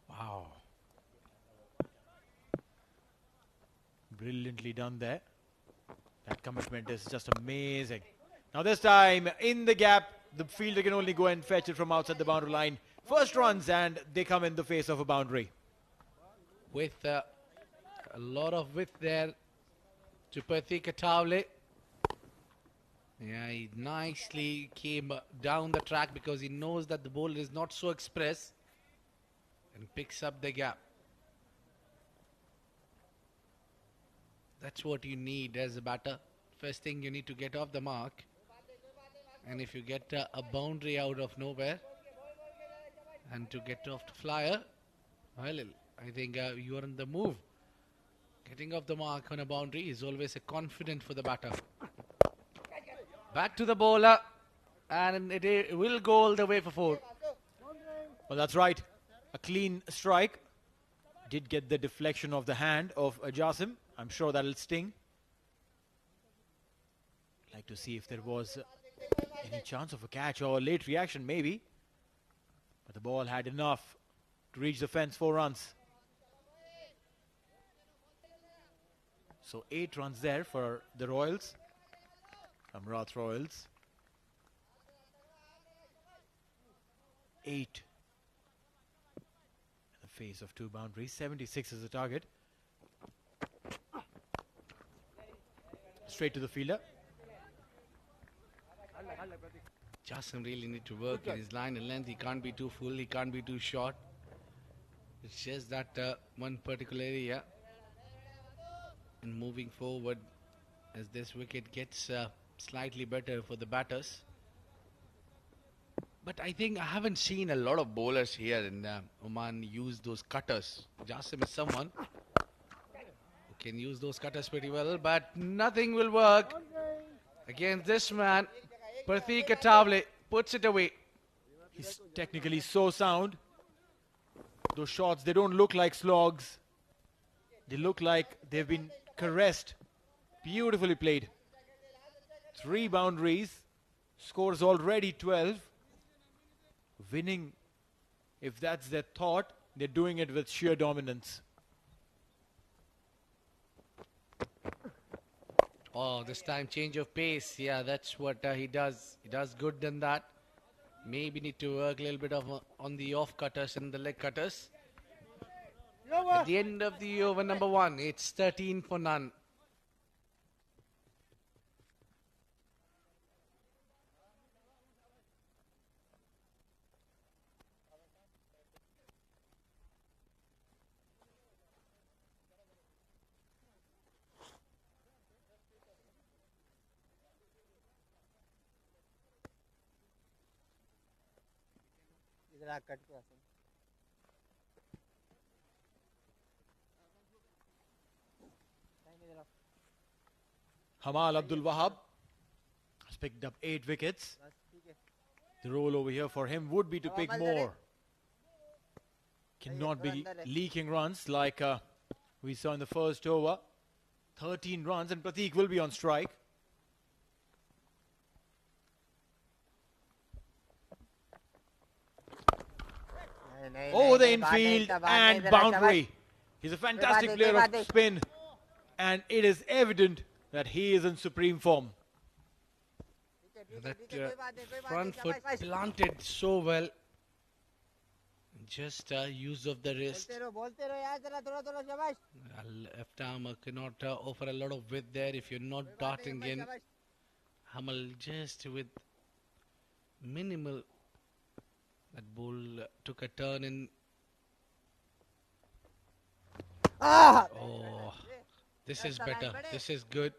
Wow. Brilliantly done there. That commitment is just amazing. Now this time, in the gap, the fielder can only go and fetch it from outside the boundary line. First runs, and they come in the face of a boundary. With a lot of width there to Pratik Tavle. Yeah, he nicely came down the track because he knows that the bowler is not so express and picks up the gap. That's what you need as a batter. First thing, you need to get off the mark. And if you get a boundary out of nowhere and to get off the flyer, well, I think you are on the move. Getting off the mark on a boundary is always a confident for the batter. Back to the bowler, and it will go all the way for 4. Well, that's right. A clean strike. Did get the deflection of the hand of Jasim. I'm sure that'll sting. Like to see if there was any chance of a catch or a late reaction, maybe. But the ball had enough to reach the fence. 4 runs. So 8 runs there for the Royals. Amerat Royals. 8. In the face of 2 boundaries. 76 is the target. Straight to the fielder. Jasim really need to work in his line and length. He can't be too full, he can't be too short. It's just that one particular area. And moving forward, as this wicket gets slightly better for the batters. But I think I haven't seen a lot of bowlers here in Oman use those cutters. Jasim is someone who can use those cutters pretty well, but nothing will work against this man. Pratik Atavale puts it away. He's technically so sound. Those shots, they don't look like slogs. They look like they've been caressed. Beautifully played. 3 boundaries. Scores already 12. Winning, if that's their thought, they're doing it with sheer dominance. Oh, this time change of pace. Yeah, that's what he does. He does good than that. Maybe need to work a little bit of on the off cutters and the leg cutters. At the end of the over number 1, it's 13 for none. Hamal Abdul Wahab has picked up 8 wickets. The role over here for him would be to pick more. Cannot be leaking runs like we saw in the first over. 13 runs and Pratik will be on strike. Over the infield and boundary. He's a fantastic player of spin and it is evident that he is in supreme form. That front foot planted so well. Just use of the wrist. Left arm cannot offer a lot of width there if you're not darting in. Hamal just with minimal. That ball took a turn in. Oh, this is better. This is good.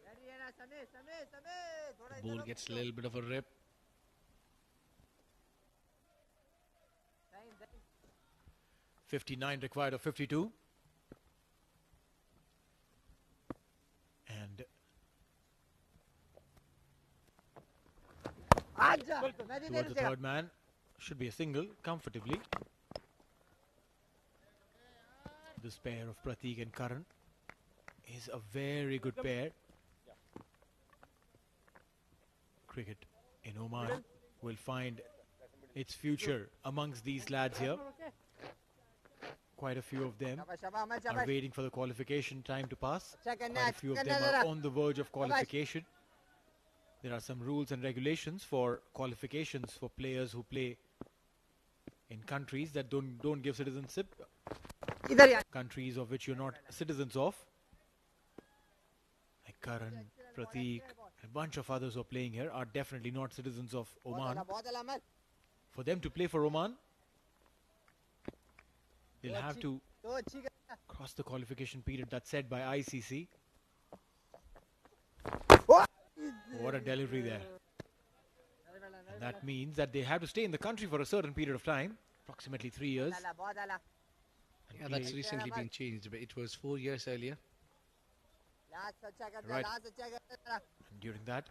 The ball gets a little bit of a rip. .59 required of 52. And towards the third man. Should be a single comfortably. This pair of Pratik and Karan is a very good pair. Cricket in Oman will find its future amongst these lads here. Quite a few of them are waiting for the qualification time to pass. Quite a few of them are on the verge of qualification. There are some rules and regulations for qualifications for players who play in countries that don't give citizenship. Countries of which you're not citizens of. Like Karan, Pratik, and a bunch of others who are playing here are definitely not citizens of Oman. For them to play for Oman, they'll have to cross the qualification period that's set by ICC. What a delivery there. And that means that they have to stay in the country for a certain period of time, approximately 3 years. Yeah, that's recently been changed. But it was 4 years earlier. Right. And during that,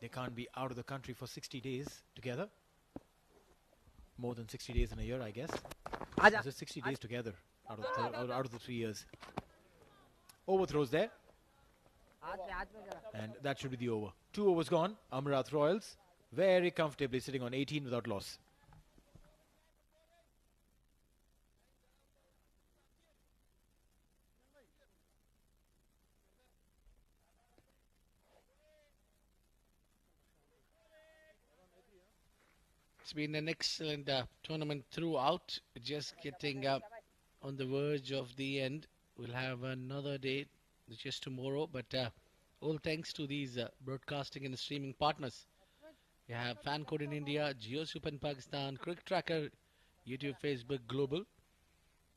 they can't be out of the country for 60 days together. More than 60 days in a year, I guess. Just 60 days together out of the 3 years. Overthrows there. And that should be the over. 2 overs gone. Amerat Royals very comfortably sitting on 18 without loss. It's been an excellent tournament throughout. Just getting on the verge of the end. We'll have another day just tomorrow, but all thanks to these broadcasting and streaming partners. You have Fancode in India, GeoSoup in Pakistan, CricTracker, YouTube, Facebook, Global.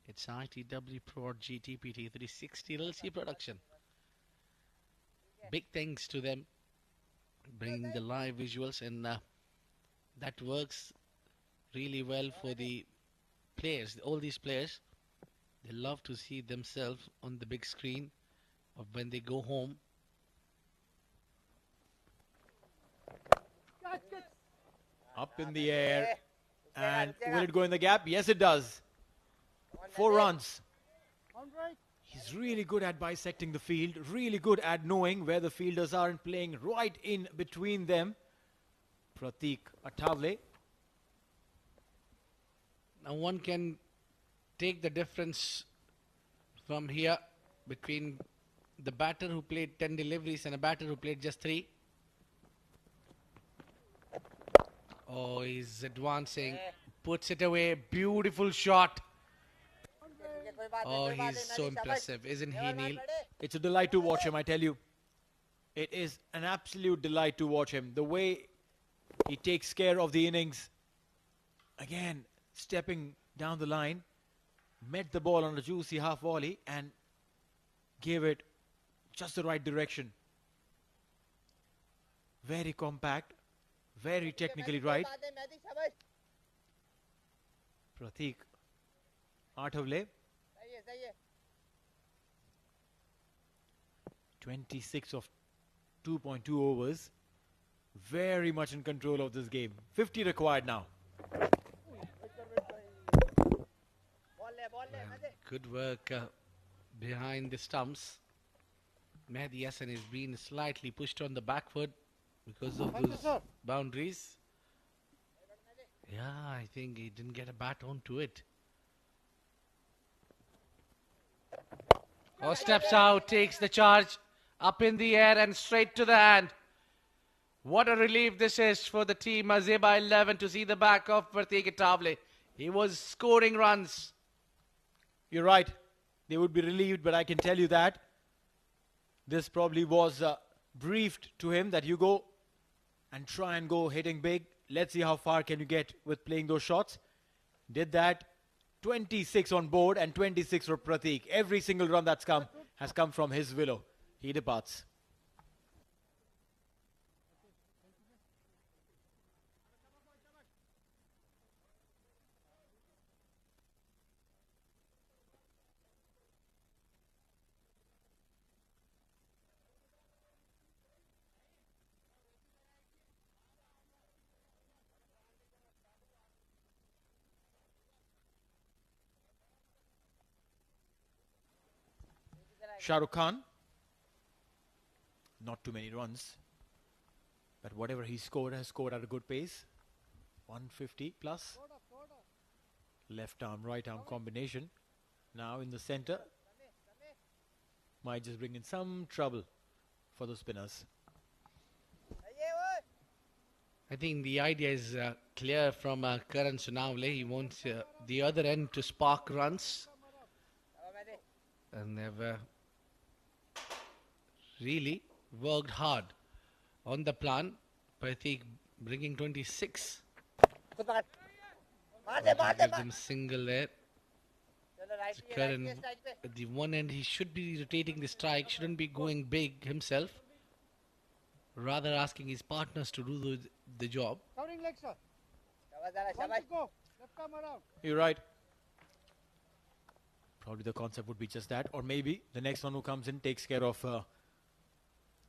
It's ITW Prod GTPT 360 LLC production. Big thanks to them bringing the live visuals, and that works really well for the players. All these players, they love to see themselves on the big screen of when they go home. Up in the air. And will it go in the gap? Yes, it does. 4 runs. He's really good at bisecting the field, really good at knowing where the fielders are and playing right in between them. Pratik Athavle. Now one can take the difference from here between the batter who played 10 deliveries and a batter who played just 3. Oh, he's advancing, puts it away, beautiful shot. Oh, he's so impressive, isn't he, Neil? It's a delight to watch him, I tell you. It is an absolute delight to watch him. The way he takes care of the innings. Again, stepping down the line, met the ball on a juicy half volley and gave it just the right direction. Very compact, very technically right. Pratik Athavle. 26 of 2.2 overs. Very much in control of this game. 50 required now. Good work behind the stumps. Mehdi Hassan is being slightly pushed on the back foot because of those boundaries. Yeah, I think he didn't get a bat onto it. Oh, steps out, takes the charge, up in the air and straight to the hand. What a relief this is for the team Azaiba 11 to see the back of Pratik Athavle. He was scoring runs. You're right. They would be relieved, but I can tell you that this probably was briefed to him that you go and try and go hitting big. Let's see how far can you get with playing those shots. Did that. 26 on board and 26 for Pratik. Every single run that's come has come from his willow. He departs. Shah Rukh Khan. Not too many runs. But whatever he scored has scored at a good pace. 150 plus. Left arm, right arm combination. Now in the center. Might just bring in some trouble for the spinners. I think the idea is clear from Karan Sunavle. He wants the other end to spark runs. And they've really worked hard on the plan. Pratik bringing 26. Gives him single there. Karan, at the one end, he should be rotating the strike, shouldn't be going big himself. Rather asking his partners to do the job. You're right. Probably the concept would be just that. Or maybe the next one who comes in takes care of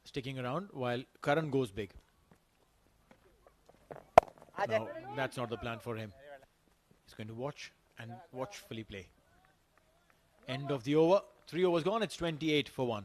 sticking around while Karan goes big. No, that's not the plan for him. He's going to watch and watchfully play. End of the over. 3 overs gone. It's 28 for 1.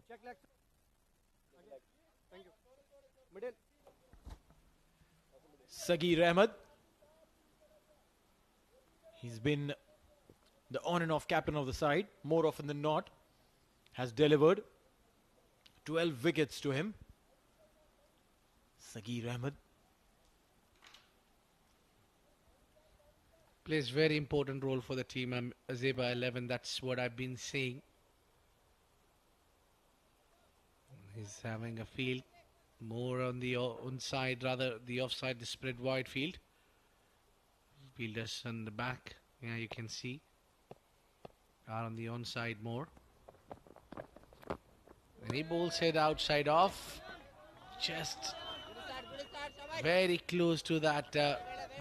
Check leg. Thank you. Middle. Sagir Ahmed. He's been the on and off captain of the side, more often than not. Has delivered 12 wickets to him. Sagir Ahmed. Plays very important role for the team. Azaiba 11, that's what I've been saying. He's having a field more on the onside, rather the offside, the spread wide field. Fielders on the back, yeah, you can see, are on the onside more. When he bowls it outside off, just very close to that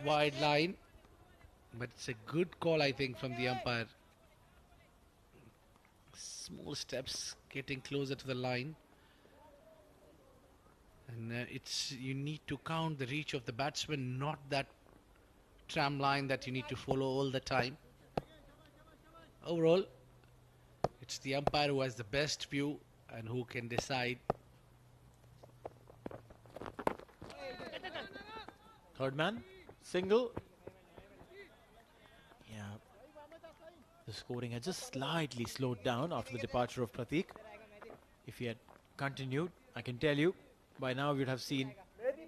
wide line. But it's a good call, I think, from the umpire. Small steps, getting closer to the line. And you need to count the reach of the batsman, not that tram line that you need to follow all the time. Overall, it's the umpire who has the best view and who can decide. Third man, single. Yeah, the scoring had just slightly slowed down after the departure of Pratik. If he had continued, I can tell you, by now we would have seen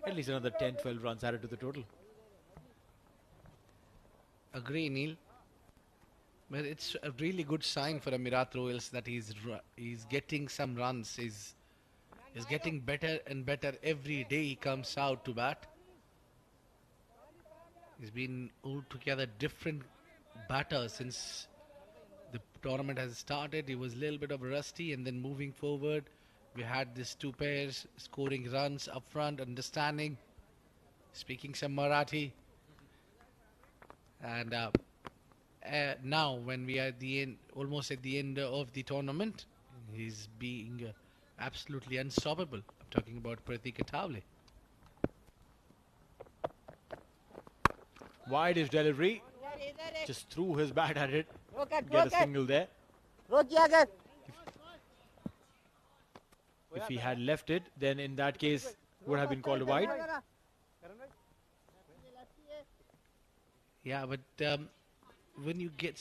at least another 10-12 runs added to the total. Agree, Neil. But it's a really good sign for Amerat Royals that he's getting some runs. He's getting better and better every day he comes out to bat. He's been altogether different batter since the tournament has started. He was a little bit of rusty, and then moving forward, we had these two pairs scoring runs up front, understanding, speaking some Marathi. And now, when we are at the end, almost at the end of the tournament, he's being absolutely unstoppable. I'm talking about Pratik Athavale. Wide is delivery. Just threw his bat at it. Get a single there. If he had left it, then in that case would have been called wide. Yeah, but when you get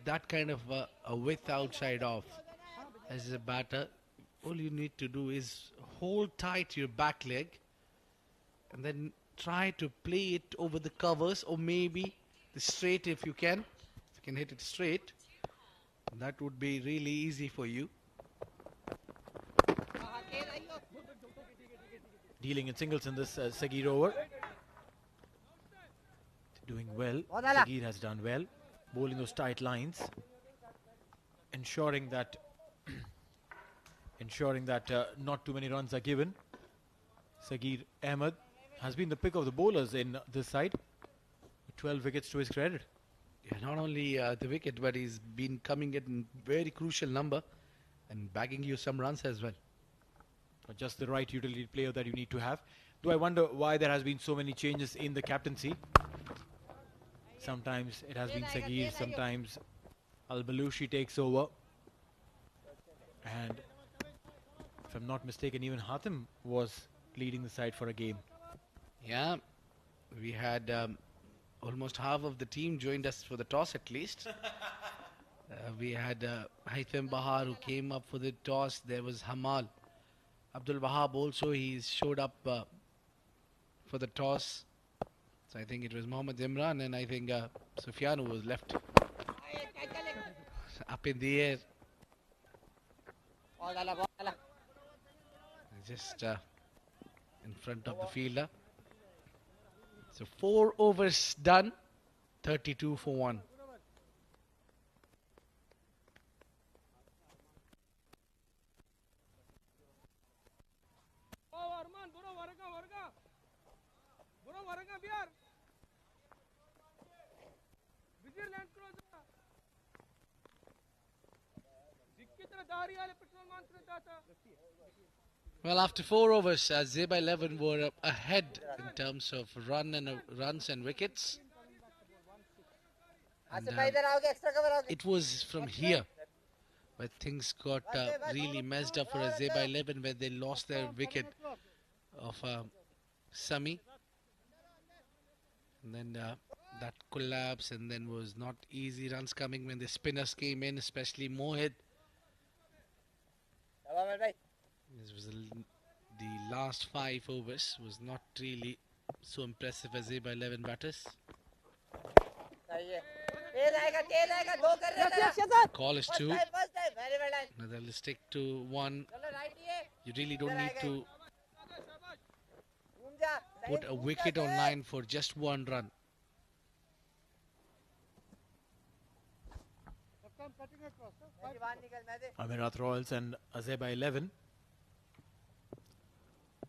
that kind of a width outside off as a batter, all you need to do is hold tight your back leg and then try to play it over the covers, or maybe the straight if you can. If you can hit it straight, that would be really easy for you. Dealing in singles in this Sagir over. Doing well. Sagir has done well. Bowling those tight lines. Ensuring that not too many runs are given. Sagir Ahmed has been the pick of the bowlers in this side. 12 wickets to his credit. Yeah, not only the wicket, but he's been coming in very crucial number and bagging you some runs as well. Just the right utility player that you need to have. Do I wonder why there has been so many changes in the captaincy? Sometimes it has been Sagir, sometimes Al-Balushi takes over. And if I'm not mistaken, even Hatem was leading the side for a game. Yeah, we had almost half of the team joined us for the toss at least. We had Haitham Bahar who came up for the toss. There was Hamal. Abdul Wahab also, he showed up for the toss. So I think it was Mohammad Imran, and I think Sufyan who was left up in the air. Just in front of the fielder. So 4 overs done, 32 for 1. Well, after 4 overs, Azaiba 11 were ahead in terms of runs and wickets. And, it was from here where things got really messed up for Azaiba 11, where they lost their wicket of Sami. And then that collapse, and then was not easy runs coming when the spinners came in, especially Mohit. This was the last 5 overs was not really so impressive as Azaiba 11 batters. Call is 2. Now they'll stick to 1. You really don't need to put a wicket on line for just 1 run. Amerat Royals and Azaiba 11.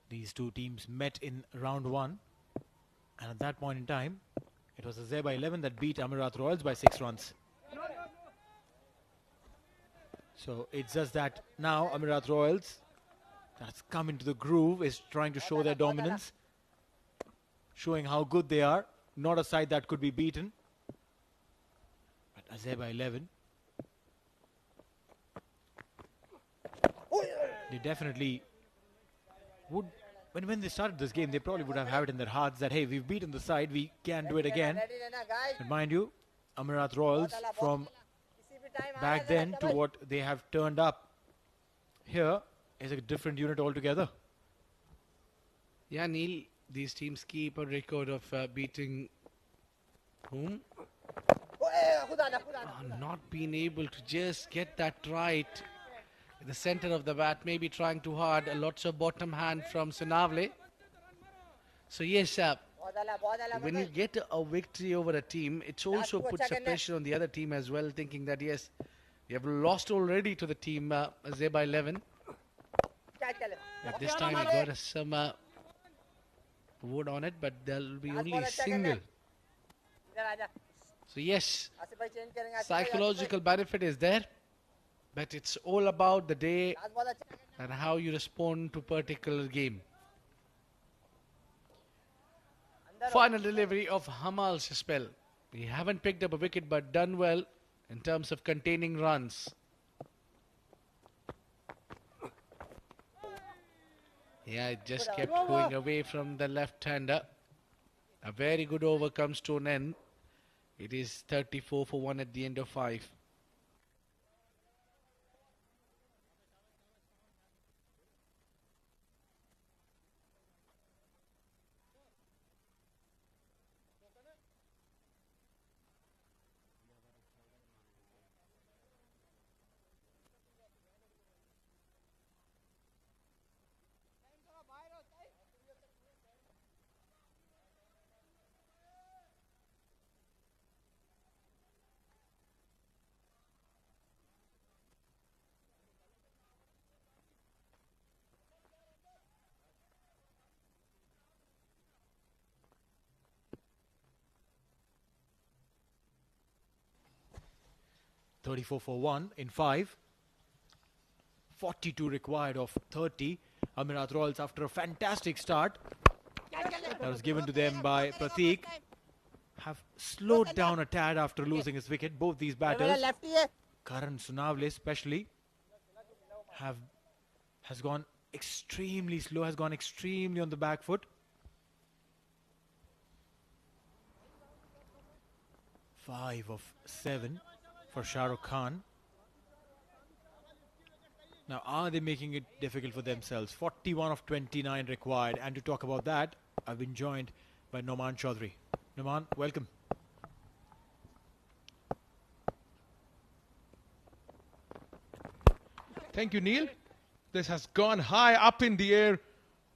These two teams met in round 1, and at that point in time, it was Azaiba 11 that beat Amerat Royals by 6 runs. So it's just that now Amerat Royals, that's come into the groove, is trying to show their dominance, showing how good they are. Not a side that could be beaten. But Azaiba 11, they definitely would, when they started this game, they probably would have it in their hearts that, hey, we've beaten the side, we can do it again. But mind you, Amerat Royals, from back then to what they have turned up here, is a different unit altogether. Yeah, Neil, these teams keep a record of beating whom? Not being able to just get that right in the center of the bat, maybe trying too hard. Lots of bottom hand from Sunavle. So yes, when you get a victory over a team, it also puts a pressure on the other team as well, thinking that yes, you have lost already to the team Azaiba 11. At this time he got some wood on it, but there will be only a single. So yes, psychological benefit is there, but it's all about the day and how you respond to particular game. Final delivery of Hamal's spell. He haven't picked up a wicket but done well in terms of containing runs. Yeah, it just kept going away from the left-hander. A very good over comes to an end. It is 34 for 1 at the end of 5. .34 for 1 in 5. 42 required of 30. Amerat Royals, after a fantastic start that was given to them by Prateek, have slowed down a tad after losing his wicket. Both these batters, Karan Sunavle especially, has gone extremely slow, has gone extremely on the back foot. 5 of 7 for Shah Rukh Khan. Now, are they making it difficult for themselves? 41 of 29 required. And to talk about that, I've been joined by Noman Chaudhary. Noman, welcome. Thank you, Neil. This has gone high up in the air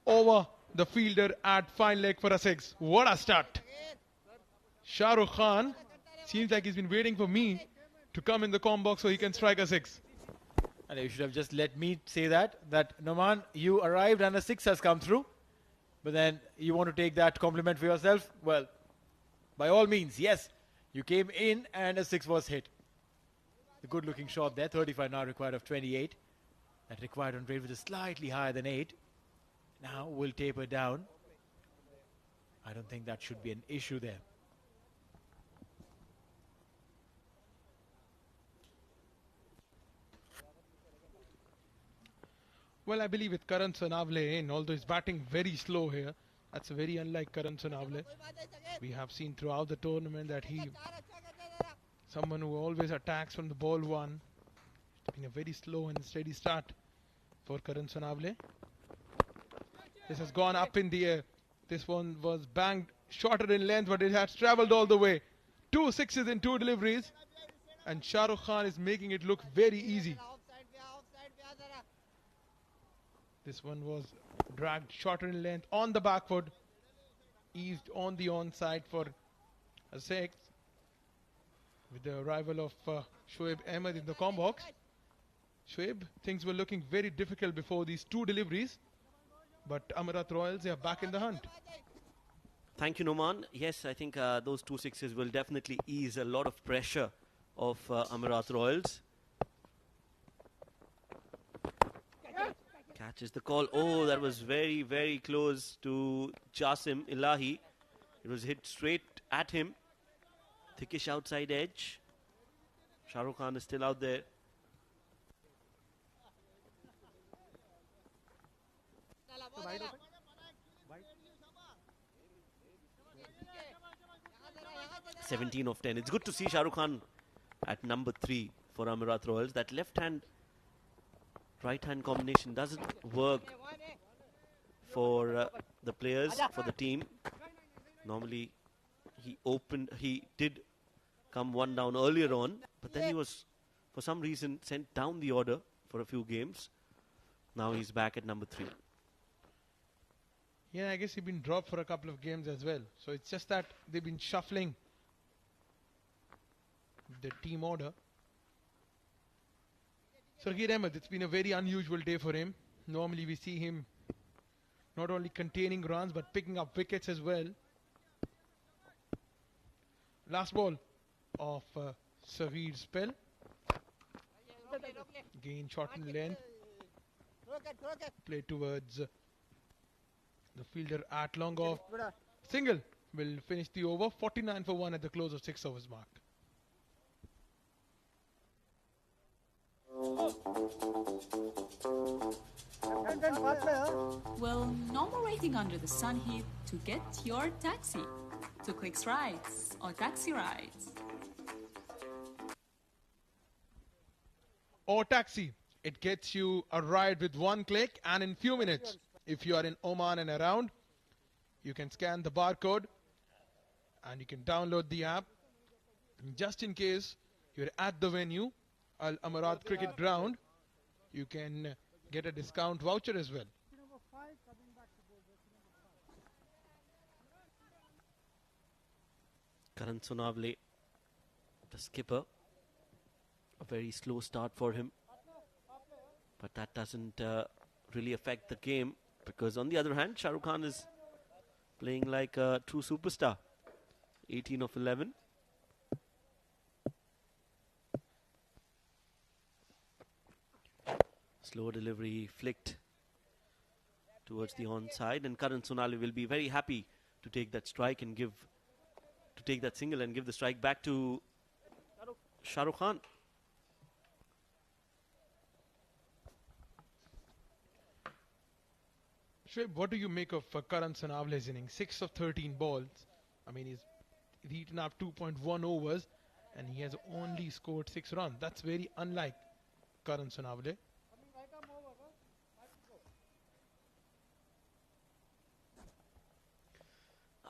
over the fielder at fine leg for a 6. What a start. Shah Rukh Khan seems like he's been waiting for me to come in the comp box so he can strike a 6. And you should have just let me say that Noman, you arrived and a 6 has come through. But then you want to take that compliment for yourself? Well, by all means, yes. You came in and a 6 was hit. The good looking shot there, 35 now required of 28. That required on rate, which is slightly higher than 8. Now we'll taper down. I don't think that should be an issue there. Well, I believe with Karan Sunavle in, although he's batting very slow here, that's very unlike Karan Sunavle. We have seen throughout the tournament that someone who always attacks from the ball one. It's been a very slow and steady start for Karan Sonavle. This has gone up in the air. This one was banged shorter in length, but it has traveled all the way. 2 sixes in 2 deliveries. And Shah Rukh Khan is making it look very easy. This one was dragged shorter in length on the back foot. Eased on the onside for a 6. With the arrival of Shoaib Ahmed in the com box. Shoaib, things were looking very difficult before these 2 deliveries. But Amerat Royals are back in the hunt. Thank you, Noman. Yes, I think those 2 sixes will definitely ease a lot of pressure of Amerat Royals. Catches the call. Oh, that was very, very close to Jasim Ilahi. It was hit straight at him. Thickish outside edge. Shah Rukh Khan is still out there. "17 of 10. It's good to see Shah Rukh Khan at number 3 for Amerat Royals. That left hand, right hand combination doesn't work for the players, for the team. Normally he did come one down earlier on, but then he was for some reason sent down the order for a few games. Now he's back at number 3. Yeah, I guess he's been dropped for a couple of games as well. So it's just that they've been shuffling the team order. Sargir Ahmed, it's been a very unusual day for him. Normally we see him not only containing runs but picking up wickets as well. Last ball of Sargir's spell. Again short in length. Play towards the fielder at long off. Single will finish the over. 49 for 1 at the close of 6 overs mark. Well, no more waiting under the sun heat to get your taxi to Clicks Rides or Taxi Rides. Or taxi. It gets you a ride with 1 click and in few minutes. If you are in Oman and around, you can scan the barcode and you can download the app. And just in case you're at the venue, Al Amarat Cricket Ground, you can get a discount voucher as well. Karan Sonavle, the skipper. A very slow start for him. But that doesn't really affect the game, because on the other hand, Shah Rukh Khan is playing like a true superstar. 18 of 11. Slow delivery flicked towards the onside, and Karan Sonavle will be very happy to take that strike and take that single and give the strike back to Shah Rukh Khan. Shoaib, what do you make of Karan Sonavle's innings? 6 of 13 balls. I mean, he's eaten up 2.1 overs and he has only scored 6 runs. That's very unlike Karan Sonavle.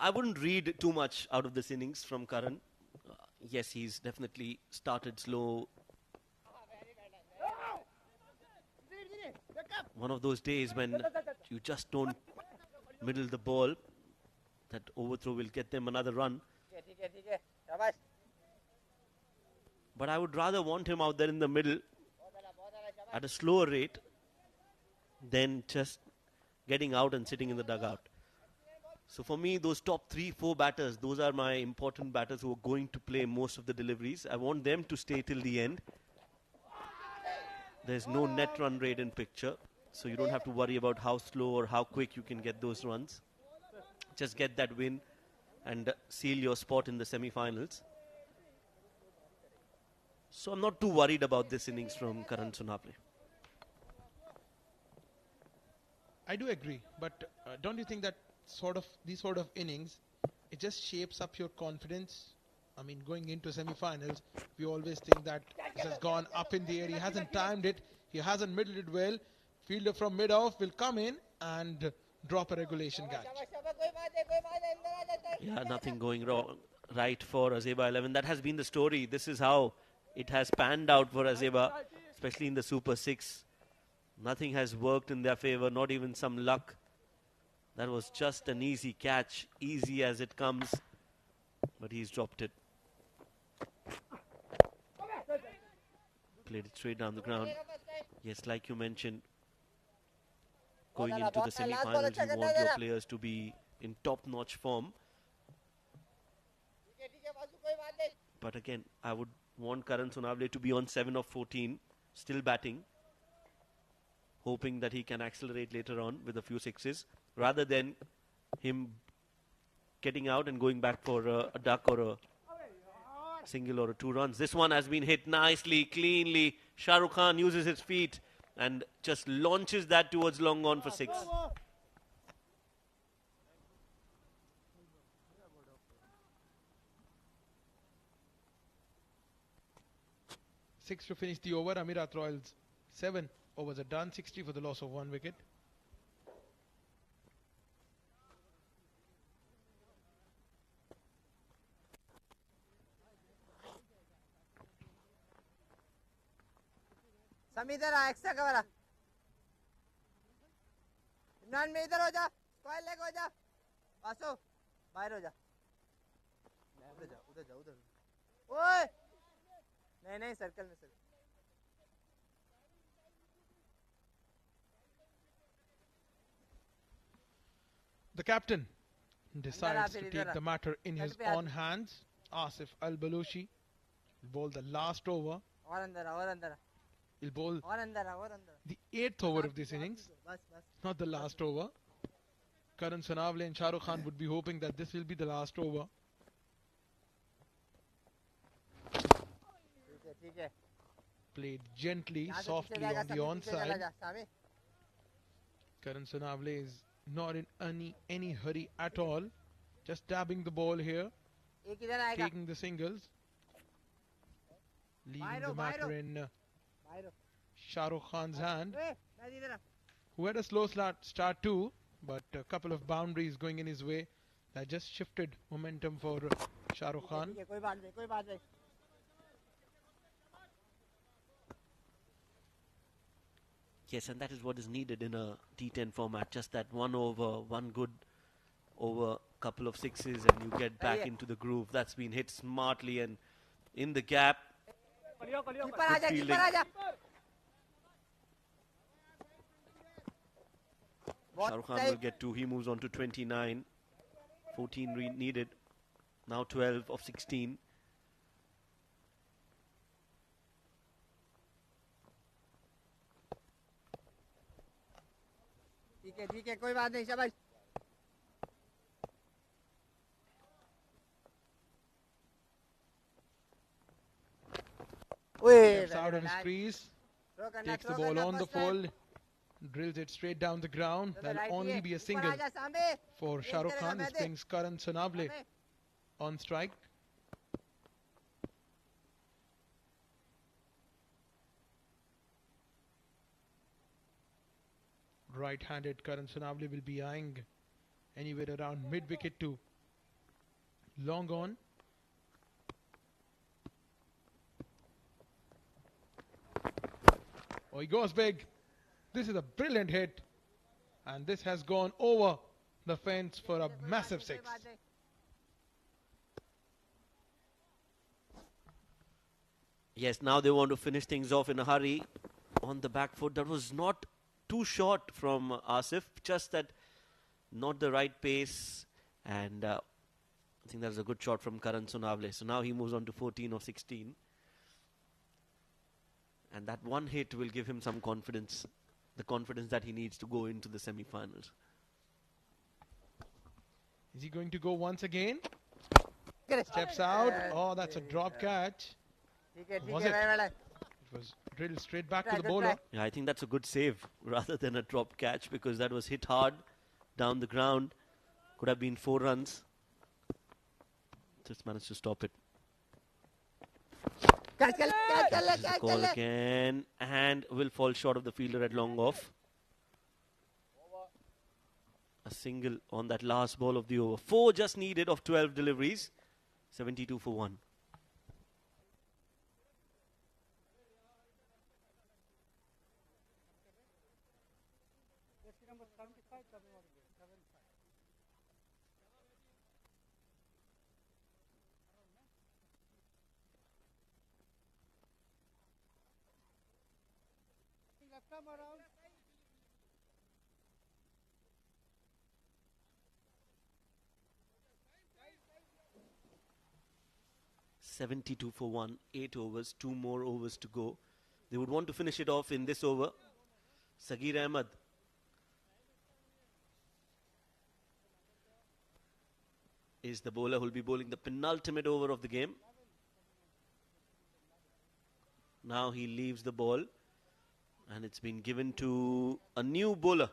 I wouldn't read too much out of this innings from Karan. Yes, he's definitely started slow. One of those days when you just don't middle the ball, that overthrow will get them another run. But I would rather want him out there in the middle at a slower rate than just getting out and sitting in the dugout. So for me, those top 3-4 batters, those are my important batters who are going to play most of the deliveries. I want them to stay till the end. There's no net run rate in picture, so you don't have to worry about how slow or how quick you can get those runs. Just get that win and seal your spot in the semi-finals. So I'm not too worried about this innings from Karan Sonavle. I do agree, but don't you think that these sort of innings it just shapes up your confidence. I mean, going into semi-finals, we always think that this has gone up in the air. He hasn't timed it. He hasn't middled it well. Fielder from mid-off will come in and drop a regulation catch. Yeah, nothing going wrong, right for Azaiba 11. That has been the story. This is how it has panned out for Azaiba, especially in the Super 6. Nothing has worked in their favor, not even some luck. That was just an easy catch, easy as it comes, but he's dropped it. Played it straight down the ground. Yes, like you mentioned, going into the semi-finals, you want your players to be in top-notch form. But again, I would want Karan Sonavle to be on 7 of 14, still batting, hoping that he can accelerate later on with a few sixes, rather than him getting out and going back for a duck or a single or a 2 runs. This one has been hit nicely, cleanly. Shah Rukh Khan uses his feet and just launches that towards long on for 6. 6 to finish the over. Amerat Royals 7 overs are done. 60 for the loss of 1 wicket. समी इधर आ extra cover आ इमरान में इधर हो जा square leg हो जा वासु बाहर हो जा उधर जा ओए नहीं नहीं सर्कल में circle The captain decides to take the matter in his own hands. Asif Al-Balushi will bowl the last over. और अंदर He'll bowl और अंदर the 8th over of this innings, not the last over. Karan Sonavle and Shah Rukh Khan would be hoping that this will be the last over. ठीक है Played gently, softly on the onside. Karan Sonavle is not in any hurry at all. Just dabbing the ball here, taking the singles, leaving the matter in Shah Rukh Khan's hand, who had a slow start too, but a couple of boundaries going in his way that just shifted momentum for Shah Rukh Khan. Yes, and that is what is needed in a D10 format. Just that one over, one good over, couple of sixes, and you get back into the groove. That's been hit smartly and in the gap. Good fielding. Shah Rukh Khan will get 2. He moves on to 29. 14 needed. Now 12 of 16. ठीक है कोई बात नहीं शाबाश Steps out of his crease, takes the ball on the fold, drills it straight down the ground. That'll only be a single for Shah Rukh Khan. This brings Karan Sonavle on strike. Right-handed Karan Sonavle will be eyeing anywhere around mid-wicket to long on. Oh, he goes big. This is a brilliant hit. And this has gone over the fence for a massive 6. Yes, now they want to finish things off in a hurry on the back foot. That was not too short from Asif, just that not the right pace, and I think that was a good shot from Karan Sonavle. So now he moves on to 14 of 16, and that one hit will give him some confidence, the confidence that he needs to go into the semi-finals. Is he going to go once again? Steps out. Oh, that's a drop catch. Was it? It was drilled straight back to the bowler. Yeah, I think that's a good save rather than a drop catch, because that was hit hard down the ground. Could have been 4 runs. Just managed to stop it. Call again, and will fall short of the fielder at long off. A single on that last ball of the over. 4 just needed of 12 deliveries. 72 for 1. Left arm around. $72 for 1. 8 overs. 2 more overs to go. They would want to finish it off in this over. Sagir Ahmed is the bowler who will be bowling the penultimate over of the game. Now he leaves the ball, and it's been given to a new bowler.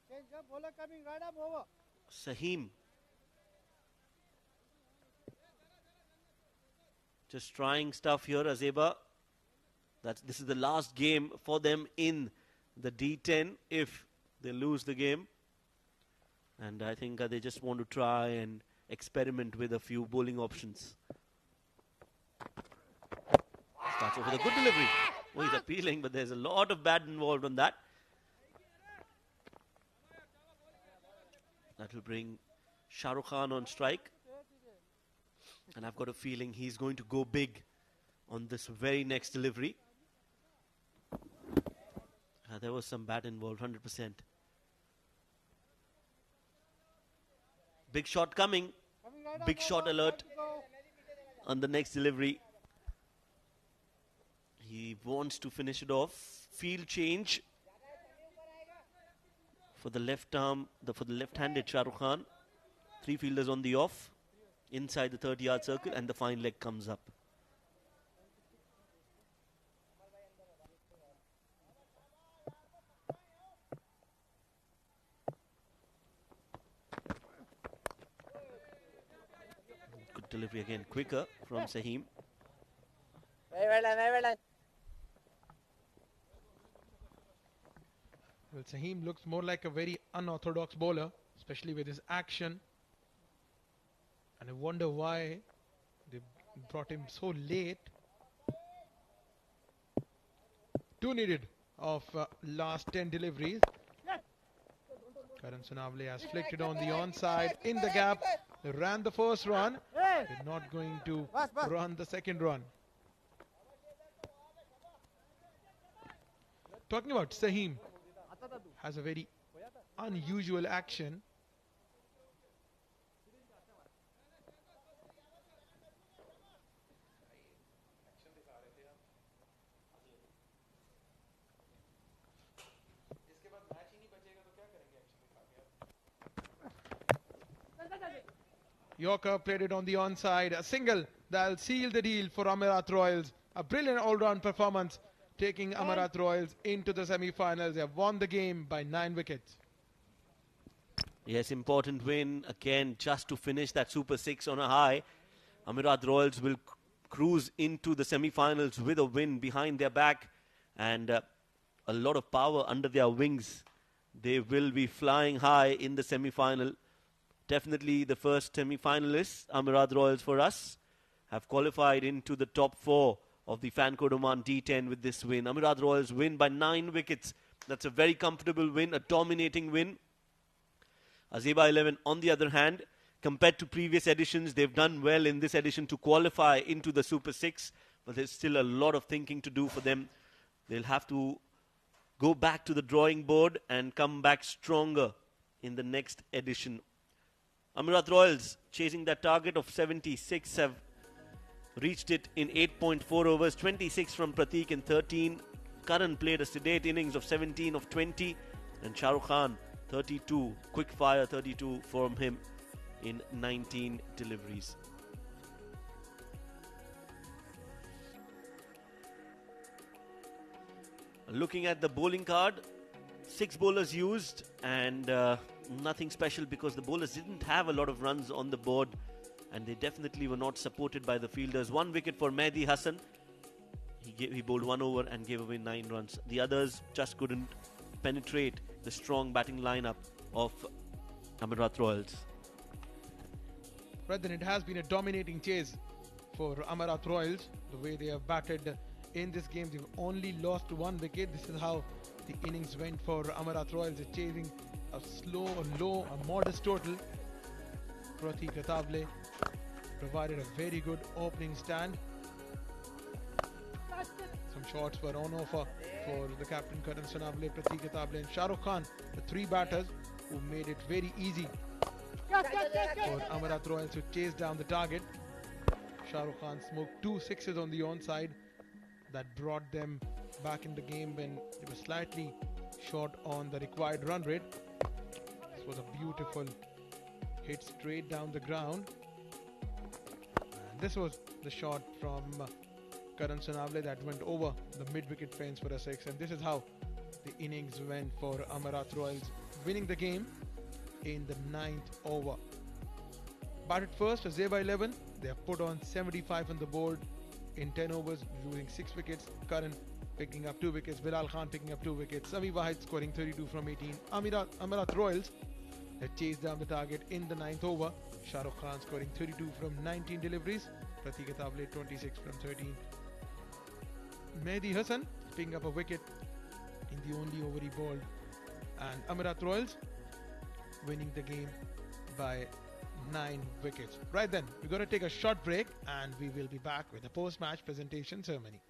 Change up, bowler coming right up over. Saheem. Just trying stuff here, Azaiba. This is the last game for them in the D10 if they lose the game. And I think they just want to try and experiment with a few bowling options. Starts off with a good delivery. Oh, he's appealing, but there's a lot of bat involved on that. That will bring Shah Rukh Khan on strike. And I've got a feeling he's going to go big on this very next delivery. There was some bat involved, 100%. Big shot coming. Big shot alert on the next delivery. He wants to finish it off. Field change for the left arm, for the left-handed Shah Rukh Khan. 3 fielders on the off, inside the 30-yard circle, and the fine leg comes up. Good delivery again, quicker from Saheem. Very well done, very well done. Well, Saheem looks more like a very unorthodox bowler, especially with his action. And I wonder why they brought him so late. 2 needed of last 10 deliveries. Karan Sonavale has flicked it on the onside in the gap. They ran the first run. They're not going to run the second run. Talking about Saheem, has a very unusual action. Yorker played it on the onside. A single that'll seal the deal for Amerat Royals. A brilliant all-round performance, taking Amerat Royals into the semi-finals. They have won the game by 9 wickets. Yes, important win again, just to finish that Super 6 on a high. Amerat Royals will cruise into the semi-finals with a win behind their back and a lot of power under their wings. They will be flying high in the semi-final. Definitely the first semi-finalists, Amerat Royals for us, have qualified into the top 4 of the Fancode Oman D10 with this win. Amerat Royals win by 9 wickets. That's a very comfortable win, a dominating win. Azaiba 11, on the other hand, compared to previous editions, they've done well in this edition to qualify into the Super 6, but there's still a lot of thinking to do for them. They'll have to go back to the drawing board and come back stronger in the next edition. Amerat Royals, chasing that target of 76, have reached it in 8.4 overs, 26 from Prateek in 13. Karan played a sedate innings of 17 of 20, and Shah Rukh Khan 32, quick fire 32 from him in 19 deliveries. Looking at the bowling card, 6 bowlers used, and nothing special because the bowlers didn't have a lot of runs on the board and they definitely were not supported by the fielders. 1 wicket for Mehdi Hassan. He bowled 1 over and gave away 9 runs. The others just couldn't penetrate the strong batting lineup of Amerat Royals. Right then, it has been a dominating chase for Amerat Royals. The way they have batted in this game, they've only lost 1 wicket. This is how the innings went for Amerat Royals. They're chasing a slow, low, a modest total. Pratik Katable provided a very good opening stand. Some shots were on offer for the captain Karan Sanavale, Pratik Katable and Shah Rukh Khan, the 3 batters who made it very easy for Amerat Royals to chase down the target. Shah Rukh Khan smoked 2 sixes on the onside that brought them back in the game when they were slightly short on the required run rate. This was a beautiful hit straight down the ground. And this was the shot from Karan Sanavale that went over the mid-wicket fence for a 6, and this is how the innings went for Amerat Royals, winning the game in the 9th over. Batted first, Azaiba 11. They have put on 75 on the board in 10 overs, losing 6 wickets. Karan picking up 2 wickets. Bilal Khan picking up 2 wickets. Sami Wahid scoring 32 from 18. Amerat Royals had chased down the target in the 9th over. Shah Rukh Khan scoring 32 from 19 deliveries. Pratik Katable 26 from 13. Mehdi Hassan picking up a wicket in the only over he bowled. And Amerat Royals winning the game by 9 wickets. Right then, we're going to take a short break and we will be back with a post-match presentation ceremony.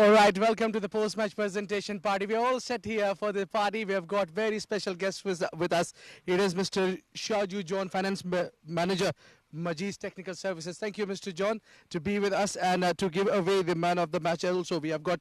All right, welcome to the post-match presentation party. We're all set here for the party. We have got very special guests with us. It is Mr. Shaju John, Finance Manager, Majid's Technical Services. Thank you, Mr. John, to be with us and to give away the man of the match. Also, we have got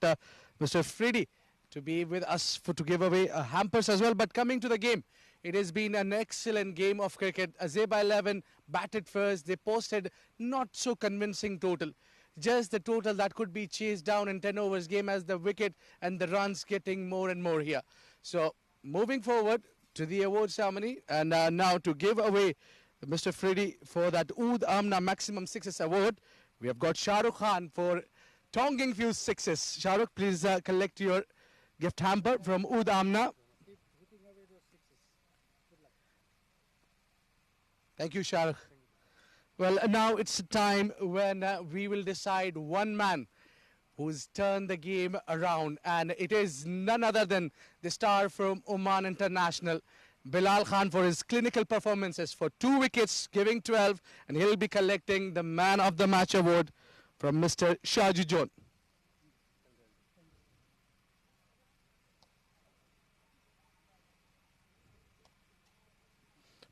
Mr. Freddy to be with us to give away hampers as well. But coming to the game, it has been an excellent game of cricket. Azaiba 11 batted first. They posted not so convincing total. Just the total that could be chased down in 10 overs game as the wicket and the runs getting more and more here. So moving forward to the award ceremony and now to give away Mr. Freddy for that Oud Amna Maximum Sixes Award, we have got Shah Rukh Khan for tonguing few sixes. Shah Rukh, please collect your gift hamper from Oud Amna. Thank you, Shah Rukh. Well, now it's a time when we will decide one man who's turned the game around, and it is none other than the star from Oman International, Bilal Khan, for his clinical performances for 2 wickets, giving 12, and he'll be collecting the Man of the Match award from Mr. Shaju John.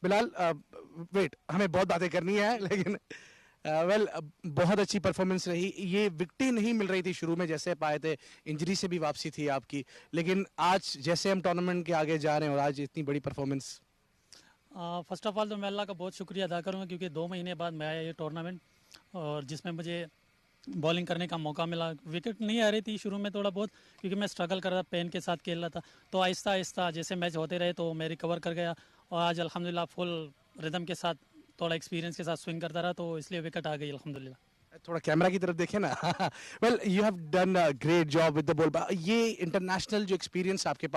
Bilal wait हमें बहुत बातें करनी है लेकिन well बहुत अच्छी performance रही ये विकेटें नहीं मिल रही थी शुरू में जैसे पाए थे इंजरी से भी वापसी थी आपकी लेकिन आज जैसे हम टूर्नामेंट के आगे जा रहे हैं और आज इतनी बड़ी परफॉर्मेंस फर्स्ट ऑफ ऑल तो मैं अल्लाह का बहुत शुक्रिया अदा करूँगा क्योंकि 2 महीने बाद मैं आया ये टूर्नामेंट और जिसमें मुझे बॉलिंग करने का मौका मिला विकेट नहीं आ रही थी शुरू में थोड़ा बहुत क्योंकि मैं स्ट्रगल कर रहा था पेन के साथ खेल रहा था तो आहिस्ता आहिस्ता जैसे मैच होते रहे तो मैं रिकवर कर गया और आज अल्हम्दुलिल्लाह फुल रिदम के साथ थोड़ा एक्सपीरियंस के साथ स्विंग करता रहा तो इसलिए विकेट आ गई अल्हम्दुलिल्लाह थोड़ा कैमरा की तरफ देखें ना well you have done a great job with the ball ये इंटरनेशनल जो एक्सपीरियंस आपके पास